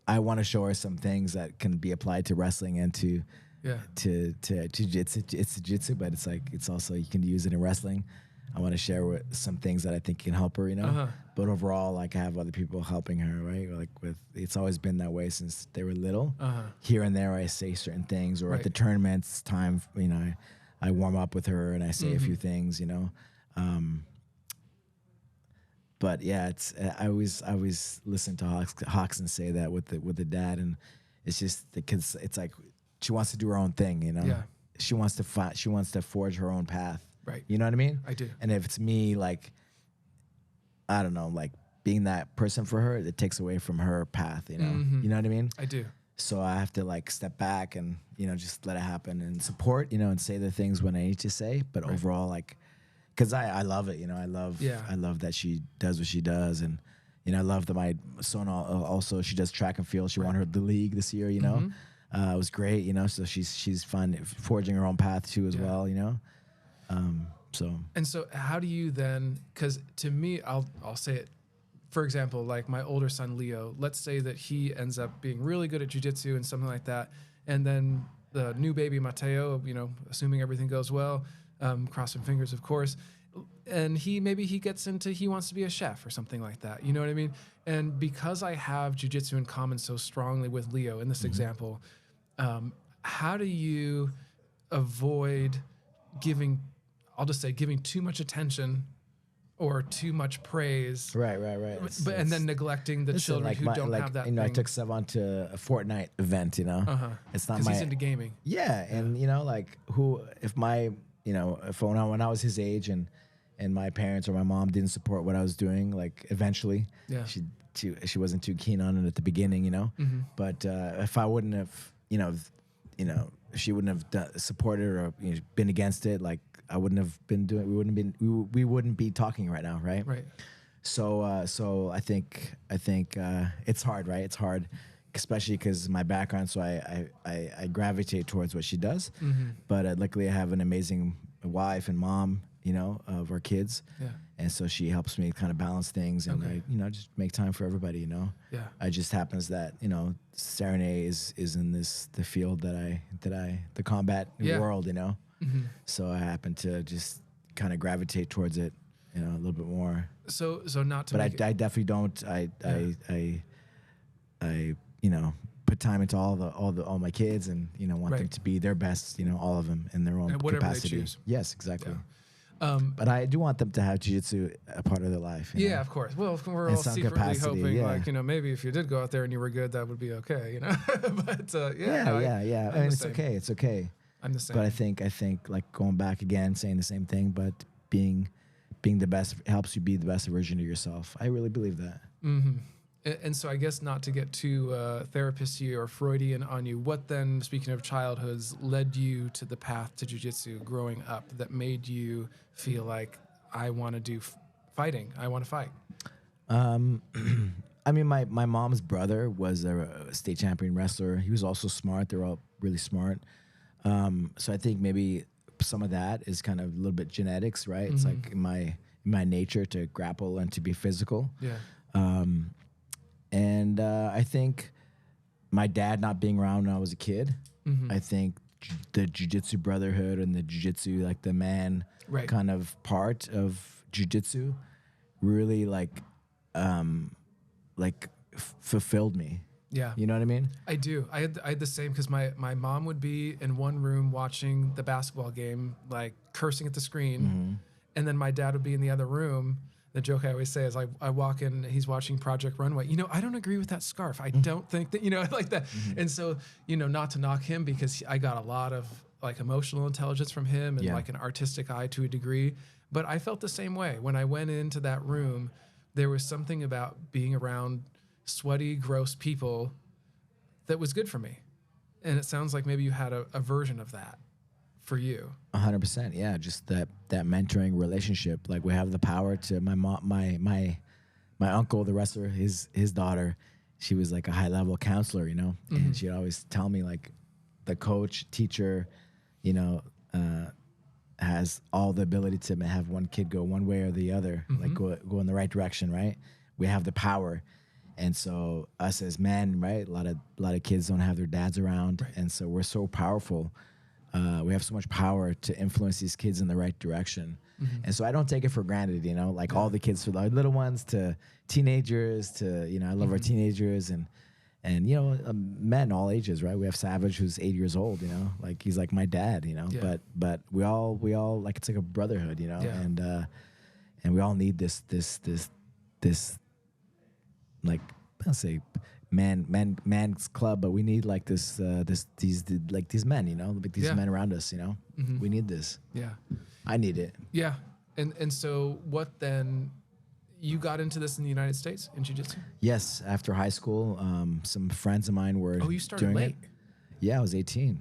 I want to show her some things that can be applied to wrestling and to jiu-jitsu. It's jiu-jitsu, but it's also, you can use it in wrestling. I want to share some things that I think can help her, you know. But overall, like, I have other people helping her, right? Like it's always been that way since they were little. Here and there, I say certain things, or at the tournaments time, you know, I warm up with her and I say a few things, you know. But yeah, I always listen to Hawkson say that with the dad, and it's just because it's like she wants to do her own thing, you know. Yeah. She wants to forge her own path. Right. You know what I mean?
I do.
And if it's me, like, I don't know, like being that person for her, it takes away from her path, you know. You know what I mean?
I do.
So I have to like step back and, you know, just let it happen and support, you know, and say the things when I need to say. But overall, like, because I love it, you know. I love that she does what she does, and, you know, I love that my son also, she does track and field. She won the league this year, you know. It was great, you know. So she's fun forging her own path too as well, you know. So
how do you then? Because to me, I'll say it. For example, like my older son Leo. Let's say that he ends up being really good at jiu-jitsu and something like that, and then the new baby Mateo, you know, assuming everything goes well. Crossing fingers, of course. And he gets into, he wants to be a chef or something like that. You know what I mean? And because I have jiu-jitsu in common so strongly with Leo in this example, how do you avoid giving too much attention or too much praise?
Right.
And then neglecting the children
like
who don't have that.
You know, I took Savon to a Fortnite event. You know, it's not
'cause he's into gaming.
Yeah, and you know, like when I was his age and my parents or my mom didn't support what I was doing, like eventually, she wasn't too keen on it at the beginning, you know. But if I wouldn't have, you know, if she wouldn't have supported or been against it, like I wouldn't have been doing. We wouldn't be talking right now, right?
Right.
So I think it's hard, right? It's hard, especially because my background. So I gravitate towards what she does.
Mm-hmm.
But luckily, I have an amazing wife and mom, of our kids.
Yeah.
And so she helps me kind of balance things, and
Okay.
I just make time for everybody.
Yeah.
It just happens that Serenade is in the field that the combat
Yeah.
world.
Mm-hmm.
So I happen to just kind of gravitate towards it, a little bit more.
So not to.
But
make
I definitely don't. I put time into all my kids, and want them
Right.
to be their best. All of them in their own
And whatever they
capacity.
choose.
Yes, exactly.
Yeah.
But I do want them to have jiu-jitsu a part of their life.
Yeah, of course. Well, we're
In
all
some
secretly
capacity,
hoping,
yeah.
maybe if you did go out there and you were good, that would be okay, But
Yeah.
no,
I
I'm
mean,
the
it's
same.
okay. It's okay.
I'm the same.
But I think like going back again, saying the same thing, but being the best helps you be the best version of yourself. I really believe that.
Mm-hmm. And so I guess not to get too therapist-y or Freudian on you, what then, speaking of childhoods, led you to the path to jiu-jitsu growing up that made you feel like, I want to do fighting. I want to fight.
I mean, my mom's brother was a state champion wrestler. He was also smart. They're all really smart. So I think maybe some of that is kind of a little bit genetics, right? It's like in my nature to grapple and to be physical.
Yeah.
And I think my dad not being around when I was a kid, I think the jiu-jitsu brotherhood and the jiu-jitsu, like the man
Right.
kind of part of jiu-jitsu really fulfilled me.
Yeah.
You know what I mean?
I do. I had the same because my mom would be in one room watching the basketball game, like cursing at the screen, and then my dad would be in the other room. The joke I always say is I walk in, he's watching Project Runway. I don't agree with that scarf. I don't think that, like that. And so, not to knock him because I got a lot of like emotional intelligence from him and like an artistic eye to a degree. But I felt the same way. When I went into that room, there was something about being around sweaty, gross people that was good for me. And it sounds like maybe you had a version of that for you.
100%. Yeah. Just that mentoring relationship. Like we have the power to my mom, my uncle, the wrestler, his daughter, she was like a high level counselor, and she'd always tell me like the coach, teacher, has all the ability to have one kid go one way or the other, like go in the right direction, right? We have the power. And so us as men, right? A lot of kids don't have their dads around. Right. And so we're so powerful. We have so much power to influence these kids in the right direction. And so I don't take it for granted, like all the kids, from the little ones to teenagers to, I love our teenagers and men all ages, right? We have Savage, who's 8 years old, like he's like my dad,
Yeah.
but we all like, it's like a brotherhood,
Yeah.
And we all need this like, I'll say man's club, but we need like these men, like these men around us, we need this.
Yeah.
I need it.
Yeah. And so what then, you got into this in the United States in jiu-jitsu?
Yes. After high school, some friends of mine were
You started
doing
late.
it. Yeah, I was 18.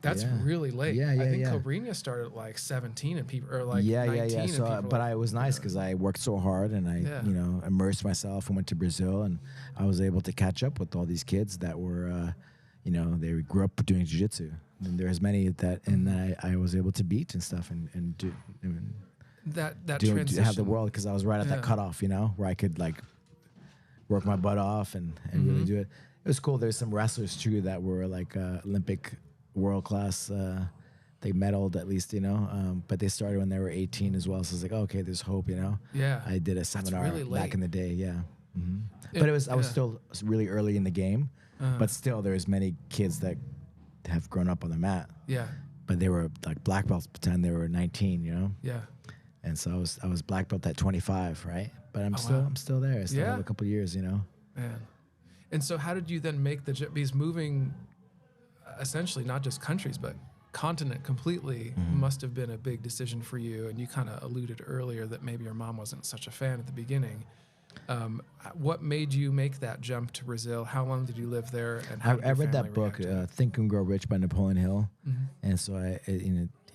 That's
Yeah.
really late.
Yeah,
I think
yeah.
Cobrinha started at like 17 and people, or like
Yeah.
19 and
So,
people
but
like,
I was nice because I worked so hard and I,
Yeah.
immersed myself and went to Brazil, and I was able to catch up with all these kids that were, they grew up doing jiu-jitsu. And there was many that I was able to beat and stuff and do.
that
Do
transition.
have the world because I was right at that
Yeah.
cutoff, where I could like work my butt off and really do it. It was cool. There's some wrestlers too that were like Olympic world class. They medaled at least, but they started when they were 18 as well. So it's like, okay, there's hope,
Yeah.
I did a seminar
really late.
back in the day, yeah. But I was still really early in the game, but still there's many kids that have grown up on the mat,
Yeah.
but they were like black belts pretend they were 19,
Yeah.
And so I was black belt at 25, right? But I'm
wow.
still there. I still
Yeah.
have a couple years,
Man. And so how did you then make because moving essentially not just countries, but continent completely must have been a big decision for you. And you kind of alluded earlier that maybe your mom wasn't such a fan at the beginning. What made you make that jump to Brazil? How long did you live there? And how did
I
your
read
family
that book,
react to it?
Think and Grow Rich by Napoleon Hill. And so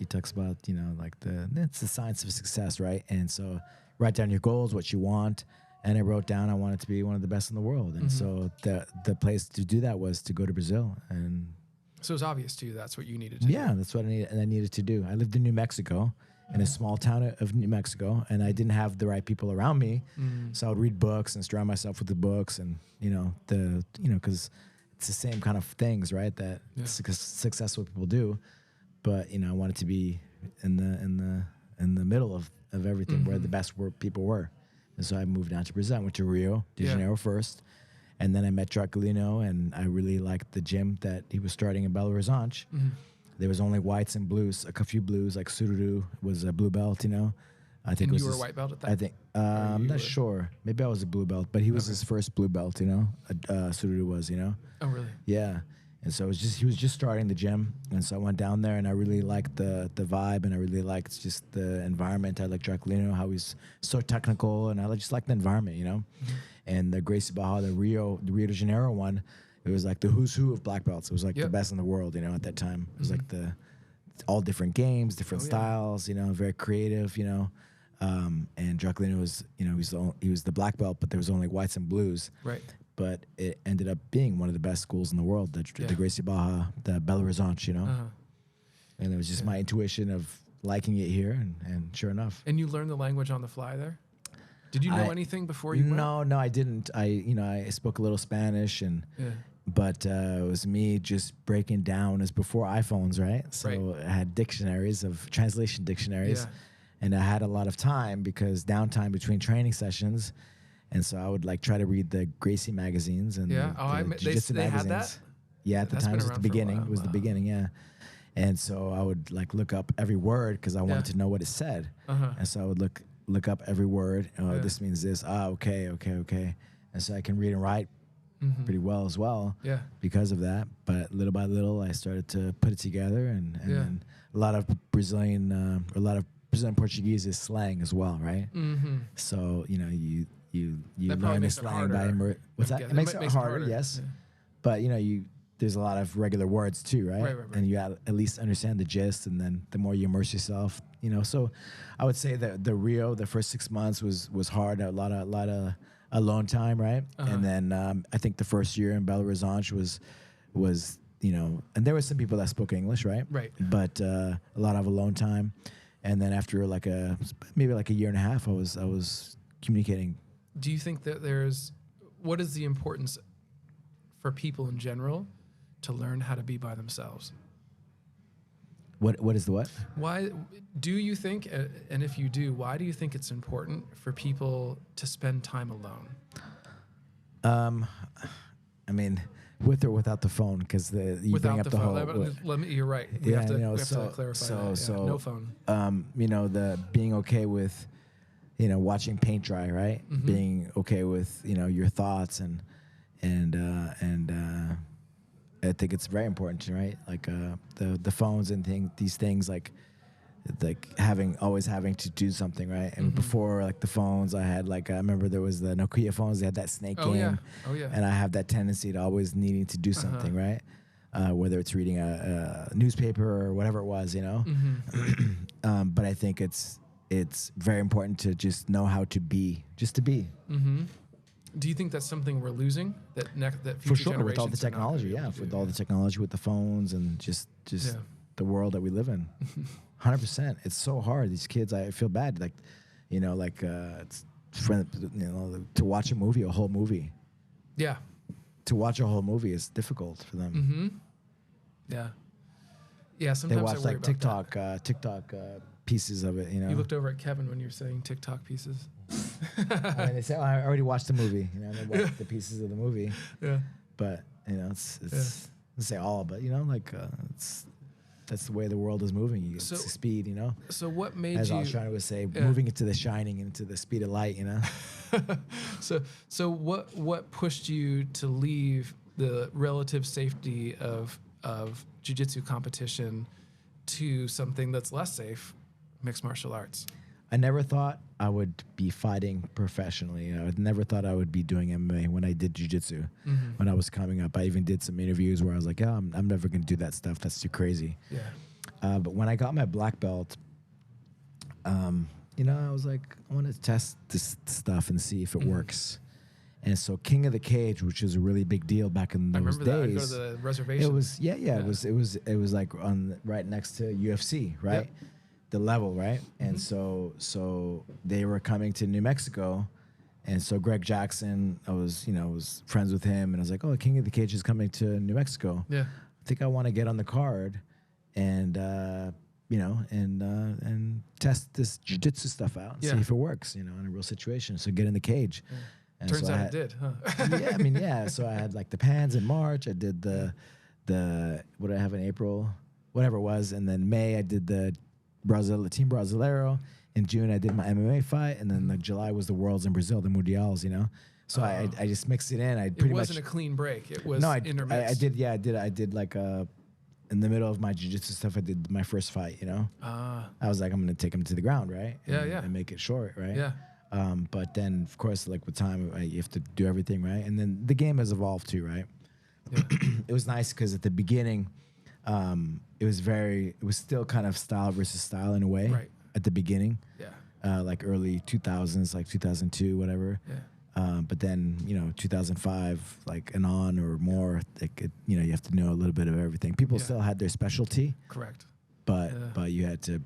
he talks about, you know, like it's the science of success, right? And so write down your goals, what you want. And I wrote down I wanted to be one of the best in the world. And so the place to do that was to go to Brazil. And
so it was obvious to you that's what you needed to do.
Yeah, that's what I needed to do. I lived in New Mexico, in a small town of New Mexico, and I didn't have the right people around me. So I would read books and surround myself with the books, and because it's the same kind of things, right? That successful people do. But I wanted to be in the middle of everything, where the best people were. And so I moved down to Brazil. I went to Rio de Janeiro first, and then I met Draculino, and I really liked the gym that he was starting in Belo Horizonte. There was only whites and blues, a few blues, like Sururu was a blue belt, I think.
And you were a white belt at that?
I think, I'm not sure. Maybe I was a blue belt, but he was his first blue belt, Sururu was,
Oh, really?
Yeah. And so he was just starting the gym. And so I went down there, and I really liked the vibe, and I really liked just the environment. I liked Draculino, how he's so technical, and I just liked the environment, And the Gracie Barra, the Rio de Janeiro one, it was like the who's who of black belts. It was like the best in the world, at that time. It was like all different games, different styles, very creative, and Draculino was, he was the black belt, but there was only whites and blues.
Right.
But it ended up being one of the best schools in the world, the Gracie Barra, the Belo Horizonte, And it was just my intuition of liking it here, and sure enough.
And you learned the language on the fly there? Did you know anything before you went?
No, I didn't. I spoke a little Spanish, but it was me just breaking down. It was before iPhones, right? So I had translation dixionaries, and I had a lot of time because downtime between training sessions. And so I would try to read the Gracie magazines and the jiu-jitsu magazines.
Had that?
Yeah, at the time it was the beginning. It was the beginning, yeah. And so I would look up every word because I wanted to know what it said. And so I would look up every word. Oh, this means this. Okay. And so I can read and write pretty well as well.
Yeah.
Because of that, but little by little I started to put it together, and then a lot of Brazilian Portuguese is slang as well, right? So you learn the slang by what's that? It makes it harder, yes. Yeah. But there's a lot of regular words too, right? And you at least understand the gist, and then the more you immerse yourself, So I would say that the Rio, the first 6 months was hard, a lot of alone time, right? And then I think the first year in Belo Horizonte was and there were some people that spoke English, right? Right. But a lot of alone time, and then after maybe a year and a half, I was communicating.
Do you think that what is the importance for people in general to learn how to be by themselves?
What is the what?
Why do you think, and if you do, why do you think it's important for people to spend time alone?
I mean, with or without the phone, because you bring up the whole.
You're right. We have to clarify that.
So
no phone.
The being okay with, watching paint dry, right? Being okay with your thoughts and I think it's very important, right? Like the phones and these things, like always having to do something, right? And before the phones, I had I remember there was the Nokia phones. They had that snake game. Oh yeah. And I have that tendency to always needing to do something, right? Whether it's reading a newspaper or whatever it was, But I think it's very important to just know how to be, just to be.
Do you think that's something we're losing? That future
for sure, with all the technology, with all the technology, with the phones, and just the world that we live in. 100%. It's so hard. These kids, I feel bad. It's to watch a whole movie. Yeah. To watch a whole movie is difficult for them.
Yeah. Yeah. Sometimes
they watch TikTok pieces of it.
You looked over at Kevin when you were saying TikTok pieces.
They say, I already watched the movie. They watch the pieces of the movie. Yeah. But it's let's say all, but that's the way the world is moving. It's speed,
So what made
As I was trying to say, moving into the shining, into the speed of light,
So what pushed you to leave the relative safety of jiu-jitsu competition to something that's less safe, mixed martial arts?
I never thought I would be fighting professionally. I never thought I would be doing MMA when I did jiu-jitsu. When I was coming up, I even did some interviews where I was like, I'm never going to do that stuff. That's too crazy. Yeah. But when I got my black belt, you know, I was like, I want to test this stuff and see if it works. And so King of the Cage, which was a really big deal back in those days.
I'd go to the reservation.
It was it was like right next to UFC, right?
Yep.
The level, right? And so they were coming to New Mexico, and so Greg Jackson, I was friends with him, and I was like, oh, King of the Cage is coming to New Mexico.
Yeah,
I think I want to get on the card, and and test this jiu-jitsu stuff out and see if it works, in a real situation. So get in the cage.
Yeah.
And
Turns
so
out it did, huh?
yeah, I mean, yeah. So I had like the pans in March. I did the what did I have in April? Whatever it was. And then May I did the Team Brasileiro. In June I did my MMA fight, and then like July was the Worlds in Brazil, the Mundials. So I just mixed it in. It
wasn't a clean break. It was intermixed.
I did like in the middle of my jiu-jitsu stuff, I did my first fight. I was like, I'm gonna take him to the ground, right? And make it short, right?
Yeah.
But then, of course, like with time, you have to do everything right. And then the game has evolved too, right? Yeah. It was nice because at the beginning, it was still kind of style versus style in a way.
Right.
At the beginning.
Yeah.
Like early 2000s, like 2002, whatever.
Yeah.
But then, 2005, like and on or more, you have to know a little bit of everything. People still had their specialty.
Correct.
But you had to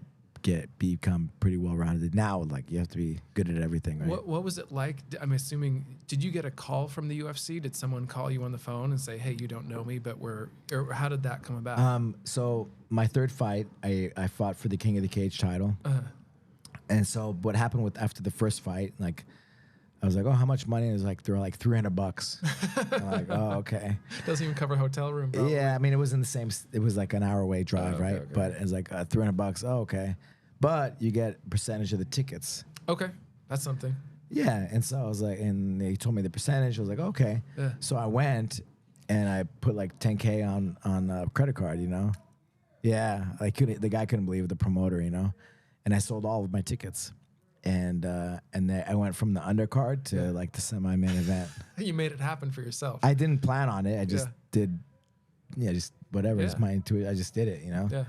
become pretty well rounded. Now, like you have to be good at everything, right?
What was it like? I'm assuming, did you get a call from the UFC? Did someone call you on the phone and say, "Hey, you don't know me, but or how did that come about?"
So my third fight, I fought for the King of the Cage title, and so what happened after the first fight, like I was like, "Oh, how much money?" It was like they're like $300. I'm like, "Oh, okay."
Doesn't even cover hotel room. Probably.
Yeah, I mean it was in the same. It was like an hour away drive, right? Okay. But it was like $300. Oh, okay. But you get a percentage of the tickets.
Okay, that's something.
Yeah, and so I was like, and they told me the percentage. I was like, okay. Yeah. So I went, and I put like $10K on a credit card. Yeah, the guy couldn't believe it, the promoter. And I sold all of my tickets, and then I went from the undercard to like the semi-main event.
You made it happen for yourself.
I didn't plan on it. I just did. Yeah, just whatever. It's my intuition. I just did it.
Yeah.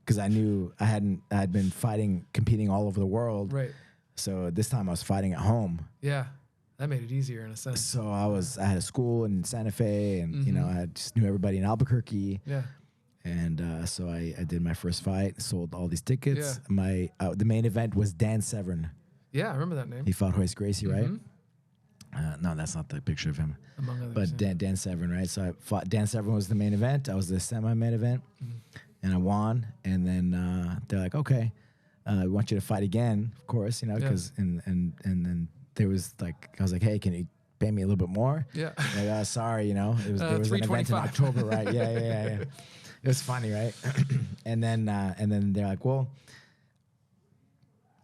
Because I knew I had been competing all over the world.
Right.
So this time I was fighting at home.
Yeah, that made it easier in a sense.
So I had a school in Santa Fe, and I just knew everybody in Albuquerque.
Yeah.
And so I did my first fight, sold all these tickets.
Yeah.
The main event was Dan Severn.
Yeah, I remember that name.
He fought Royce Gracie, right? No, that's not the picture of him.
Among others.
But Dan Severn, right? So I fought. Dan Severn was the main event. I was the semi-main event. And I won, and then they're like, "Okay, we want you to fight again, of course, because and then there was like, I was like, "Hey, can you pay me a little bit more?"
Yeah.
Like, sorry, there was an event in October, right? Yeah. It was funny, right? and then they're like, "Well,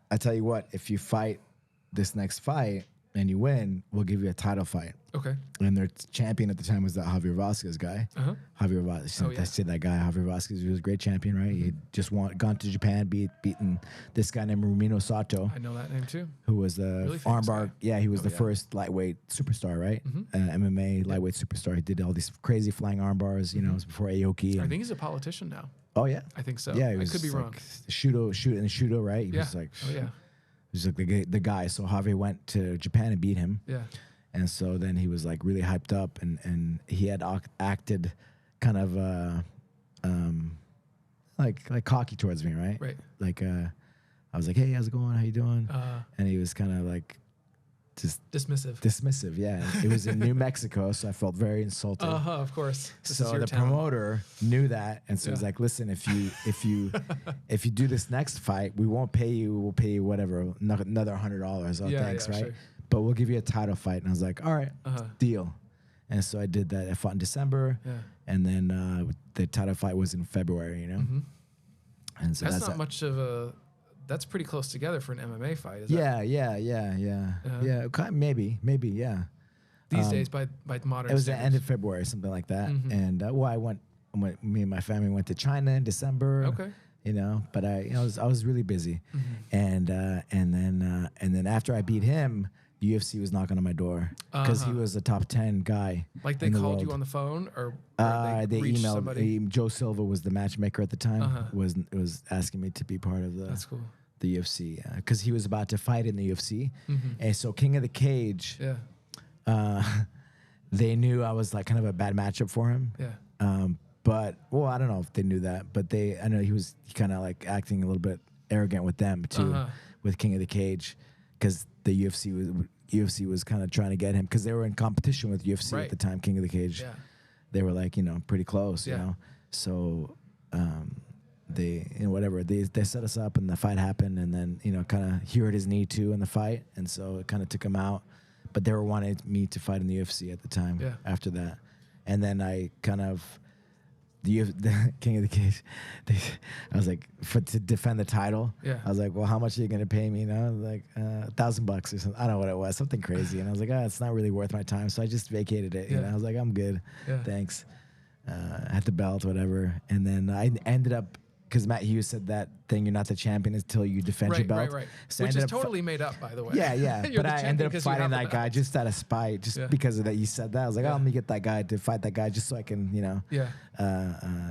I tell you what, if you fight this next fight and you win, we'll give you a title fight."
Okay.
And their champion at the time was that Javier Vasquez guy. Javier Vasquez. I said that guy, Javier Vasquez. He was a great champion, right? He had just gone to Japan, beaten this guy named Rumino Sato.
I know that name too.
Who was the
really
armbar? Yeah, he was the first lightweight superstar, right? MMA lightweight superstar. He did all these crazy flying arm bars. It was before Aoki.
I think he's a politician now.
Oh yeah,
I think so.
Yeah,
I could be wrong.
Judo, right? He was like, he was like the guy. So Javier went to Japan and beat him.
Yeah.
And so then he was like really hyped up, and he had acted kind of like cocky towards me, right?
Right.
Like I was like, "Hey, how's it going? How you doing?" And he was kind of like just dismissive. Yeah. It was in New Mexico, so I felt very insulted.
Of course.
So the promoter knew that, and so he's like, "Listen, if you do this next fight, we won't pay you. We'll pay you whatever, another $100. Oh, thanks, right? Sure. But we'll give you a title fight." And I was like, "All right, deal." And so I did that. I fought in December, and then the title fight was in February. And so
that's not much of a. That's pretty close together for an MMA fight.
Yeah. Maybe, yeah.
These days, by modern.
It was the end of February, something like that. And me and my family went to China in December.
Okay.
But I was really busy, and then after I beat him, UFC was knocking on my door because he was a top 10 guy.
Like they
in the
called
world.
you on the phone, or
They
reached
emailed
somebody?
Joe Silva was the matchmaker at the time. Was asking me to be part of
That's cool.
the UFC because he was about to fight in the UFC,
Mm-hmm.
and so King of the Cage.
Yeah.
They knew I was like kind of a bad matchup for him.
Yeah.
But well, I don't know if they knew that, but I know he kind of like acting a little bit arrogant with them too, with King of the Cage, because the UFC was kind of trying to get him because they were in competition with UFC at the time. King of the Cage,
Yeah.
they were like pretty close,
Yeah.
you know. So they whatever they set us up and the fight happened, and then kind of he hurt his knee too in the fight, and so it kind of took him out. But they were wanting me to fight in the UFC at the time.
Yeah.
After that, and then I kind of the King of the Cage. I was like, to defend the title.
Yeah.
I was like, well, how much are you gonna pay me? Like $1,000 or something. I don't know what it was, something crazy. And I was like, it's not really worth my time. So I just vacated it.
Yeah.
I was like, I'm good.
Yeah.
Thanks. I had the belt, whatever. And then I ended up. Because Matt Hughes said that thing, you're not the champion until you defend your belt.
Right.
So
Which is totally made up, by the way.
Yeah.
You're
But
the
I
champion
ended up
'cause you
fighting
have the
that guy
belt.
just out of spite, just because of that. You said that. I was like, let me get that guy to fight that guy just so I can,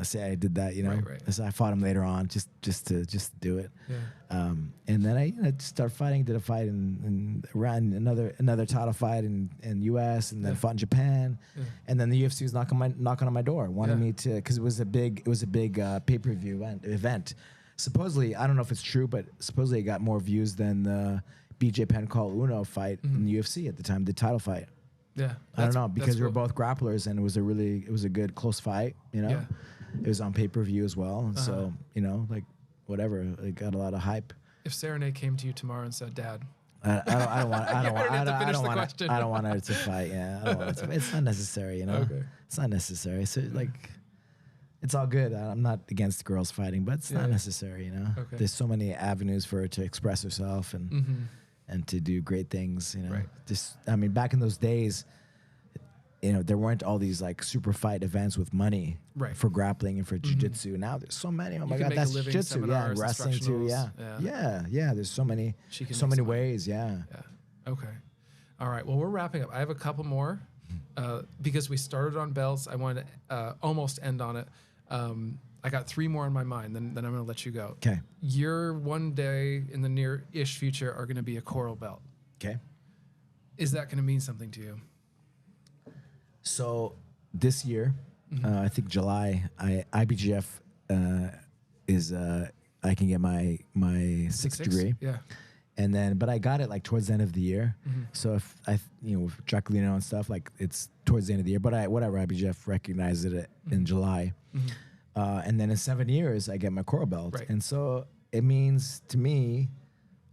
say I did that,
Right.
So I fought him later on just to do it.
Yeah.
And then I started fighting, did a fight and ran another title fight in US, and then fought in Japan.
Yeah.
And then the UFC was knocking on my door, wanted me to, because it was a big pay-per-view event. Supposedly, I don't know if it's true, but supposedly it got more views than the BJ Penn Call Uno fight in the UFC at the time, the title fight.
Yeah.
I don't know, because we were
cool.
both grapplers, and it was a good close fight.
Yeah.
It was on pay-per-view as well, and so like whatever, it got a lot of hype.
If Serenade came to you tomorrow and said, "Dad,"
I don't want
You don't have to finish the question.
I don't want her to fight. Yeah, I don't want her to. It's not necessary,
Okay.
It's not necessary. So like, it's all good. I'm not against girls fighting, but it's not necessary,
Okay.
There's so many avenues for her to express herself and to do great things,
Right.
Just, I mean, back in those days, there weren't all these like super fight events with money
Right.
for grappling and for jiu-jitsu. Now there's so many. Oh my
can
God,
make a
that's
living,
jiu-jitsu. Yeah,
seminars,
wrestling too.
instructionals.
Yeah. There's so many
She can
so
make
many
some money.
ways. Yeah.
Yeah. Okay. All right. Well, we're wrapping up. I have a couple more because we started on belts. I wanted to almost end on it. I got 3 more in my mind. Then I'm going to let you go.
Okay.
You're one day in the near-ish future are going to be a coral belt.
Okay.
Is that going to mean something to you?
So this year, I think July, IBGF is I can get my 6th degree.
Yeah.
And then, but I got it like towards the end of the year. So if with Draculino and stuff, like it's towards the end of the year. But whatever, IBGF recognized it in July. And then in 7 years, I get my coral belt.
Right.
And so it means to me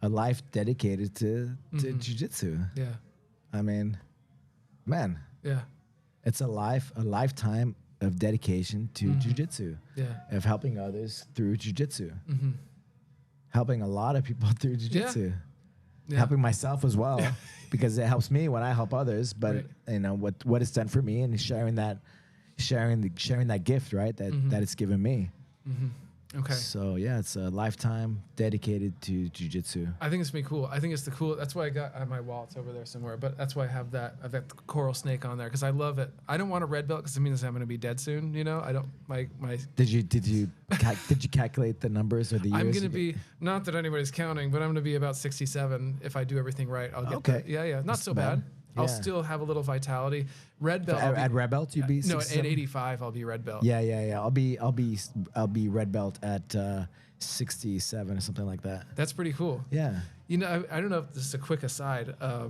a life dedicated to jiu-jitsu.
Yeah.
I mean, man,
Yeah.
it's a lifetime of dedication to jiu-jitsu,
Yeah.
of helping others through jiu-jitsu, helping a lot of people through jiu-jitsu,
Yeah.
helping myself as well, because it helps me when I help others. But
Right.
what it's done for me, and sharing that gift, right? That it's given me.
Okay.
So yeah, it's a lifetime dedicated to jiu-jitsu.
I think it's gonna be cool. I think it's the cool. That's why I have my wallet's over there somewhere. But that's why I have that. I've got the coral snake on there because I love it. I don't want a red belt because it means I'm gonna be dead soon. I don't. My.
Did you calculate the numbers or the years?
I'm gonna be not that anybody's counting, but I'm gonna be about 67 if I do everything right. I'll get
Okay.
that. Yeah. Not
That's
so
bad.
bad. I'll
Yeah.
still have a little vitality. Red belt.
At red belt, you'd be
no. At
67?
85, I'll be red belt.
Yeah. I'll be red belt at 67 or something like that.
That's pretty cool.
Yeah.
I don't know if this is a quick aside.
I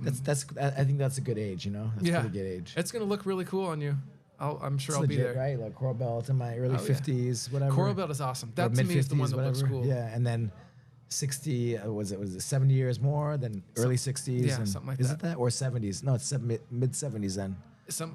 think that's a good age. That's a pretty good age.
It's gonna look really cool on you. I'm sure
It's
I'll be
legit,
there.
right? Like coral belt in my early
Oh, yeah.
50s, whatever.
Coral belt is awesome. That
Or
to me is the one
mid-50s,
that looks
whatever.
cool.
Yeah, and then 60 was it 70 years more than early 60s?
yeah,
and
something like
is
that.
it that or 70s? No, it's mid 70s then.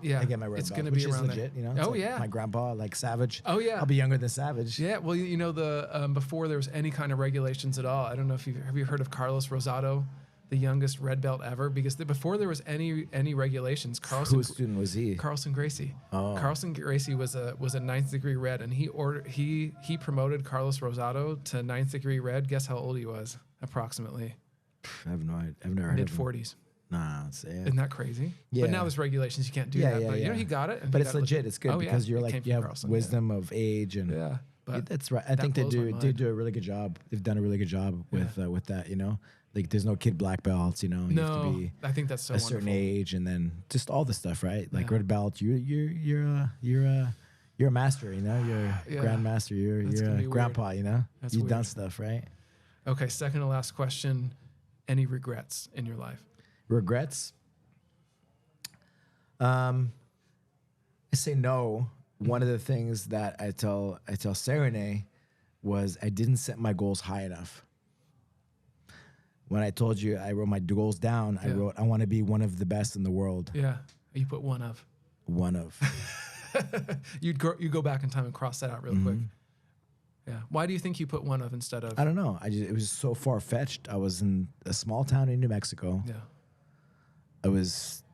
Yeah,
I get my red
it's
belt,
gonna
which
be
is
around
legit.
there.
It's
Oh
like
yeah,
my grandpa, like Savage.
Oh yeah,
I'll be younger than Savage.
Yeah, well, the before there was any kind of regulations at all. I don't know if have you heard of Carlos Rosado, the youngest red belt ever? Because before there was any regulations,
Whose student was he?
Carlson Gracie.
Oh.
Carlson Gracie was a 9th degree red, and he promoted Carlos Rosado to 9th degree red. Guess how old he was? Approximately
I have no idea. I've never heard
mid
of him.
40s.
Nah,
Isn't that crazy?
Yeah.
But now there's regulations. You can't do that. But, you know, he got it. And
but
he
it's
got it
legit. It's good because you're like, you have wisdom of age. And
yeah. But
that's right. I think they do a really good job. They've done a really good job with that, you know? Like there's no kid black belts, you know? You have to be
I think that's so
a certain age and then just all the stuff, right? Like red belt, you're a master, you know? You're a grandmaster. You're a grandpa, you know? You've done stuff, right?
Okay, second to last question. Any regrets in your life?
Regrets? I say no. One of the things that I tell Serene was I didn't set my goals high enough. When I told you I wrote my goals down, I wrote I want to be one of the best in the world.
Yeah, you put one of.
One of.
You go back in time and cross that out real quick. Yeah. Why do you think you put one of instead of?
I don't know. It was so far fetched. I was in a small town in New Mexico.
Yeah.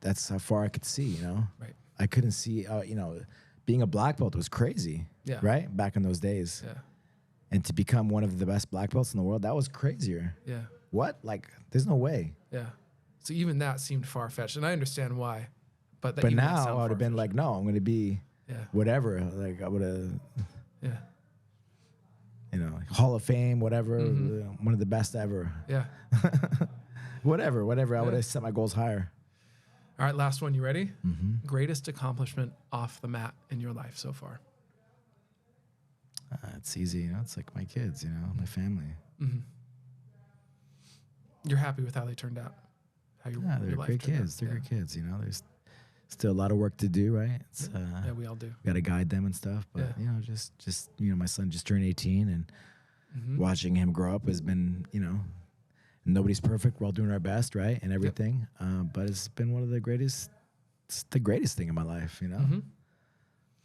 That's how far I could see, you know?
Right.
I couldn't see, you know, being a black belt was crazy.
Yeah.
Right? Back in those days.
Yeah.
And to become one of the best black belts in the world, that was crazier.
Yeah.
What? Like, there's no way.
Yeah. So even that seemed far fetched, and I understand why. But
now I would have been like, no, I'm going to be whatever. Like I would have.
Yeah.
You know, Hall of Fame, whatever, one of the best ever.
Yeah.
whatever. I would have set my goals higher.
All right, last one. You ready? Greatest accomplishment off the mat in your life so far?
It's easy. You know, it's like my kids, you know, my family.
You're happy with how they turned out?
They're great kids. They're great kids, you know. There's still a lot of work to do, right? It's,
yeah, we all do.
Got to guide them and stuff. But, you know, just you know, my son just turned 18 and watching him grow up has been, you know, nobody's perfect. We're all doing our best, right? And everything. But it's been one of the greatest, it's the greatest thing in my life, you know?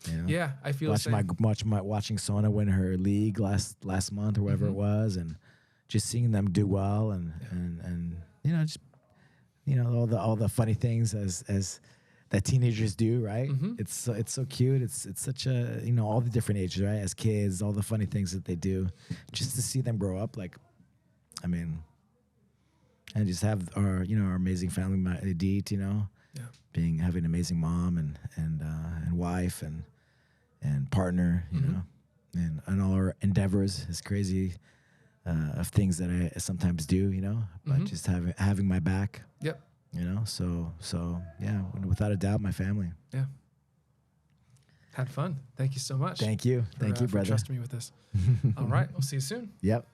You know?
Yeah, I feel
watching Sona win her league last month or whatever it was, and just seeing them do well and you know, just, you know, all the funny things as that teenagers do, right? It's so cute. It's such a, you know, all the different ages, right? As kids, all the funny things that they do, just to see them grow up. Like, I mean, and just have our amazing family, Edith, you know, having an amazing mom and wife and partner, you know, and all our endeavors is crazy of things that I sometimes do, you know, but just having my back.
Yep.
You know, so yeah, without a doubt, my family.
Yeah. Had fun. Thank you so much.
Thank you, brother.
For trusting me with this. All right, we'll see you soon.
Yep.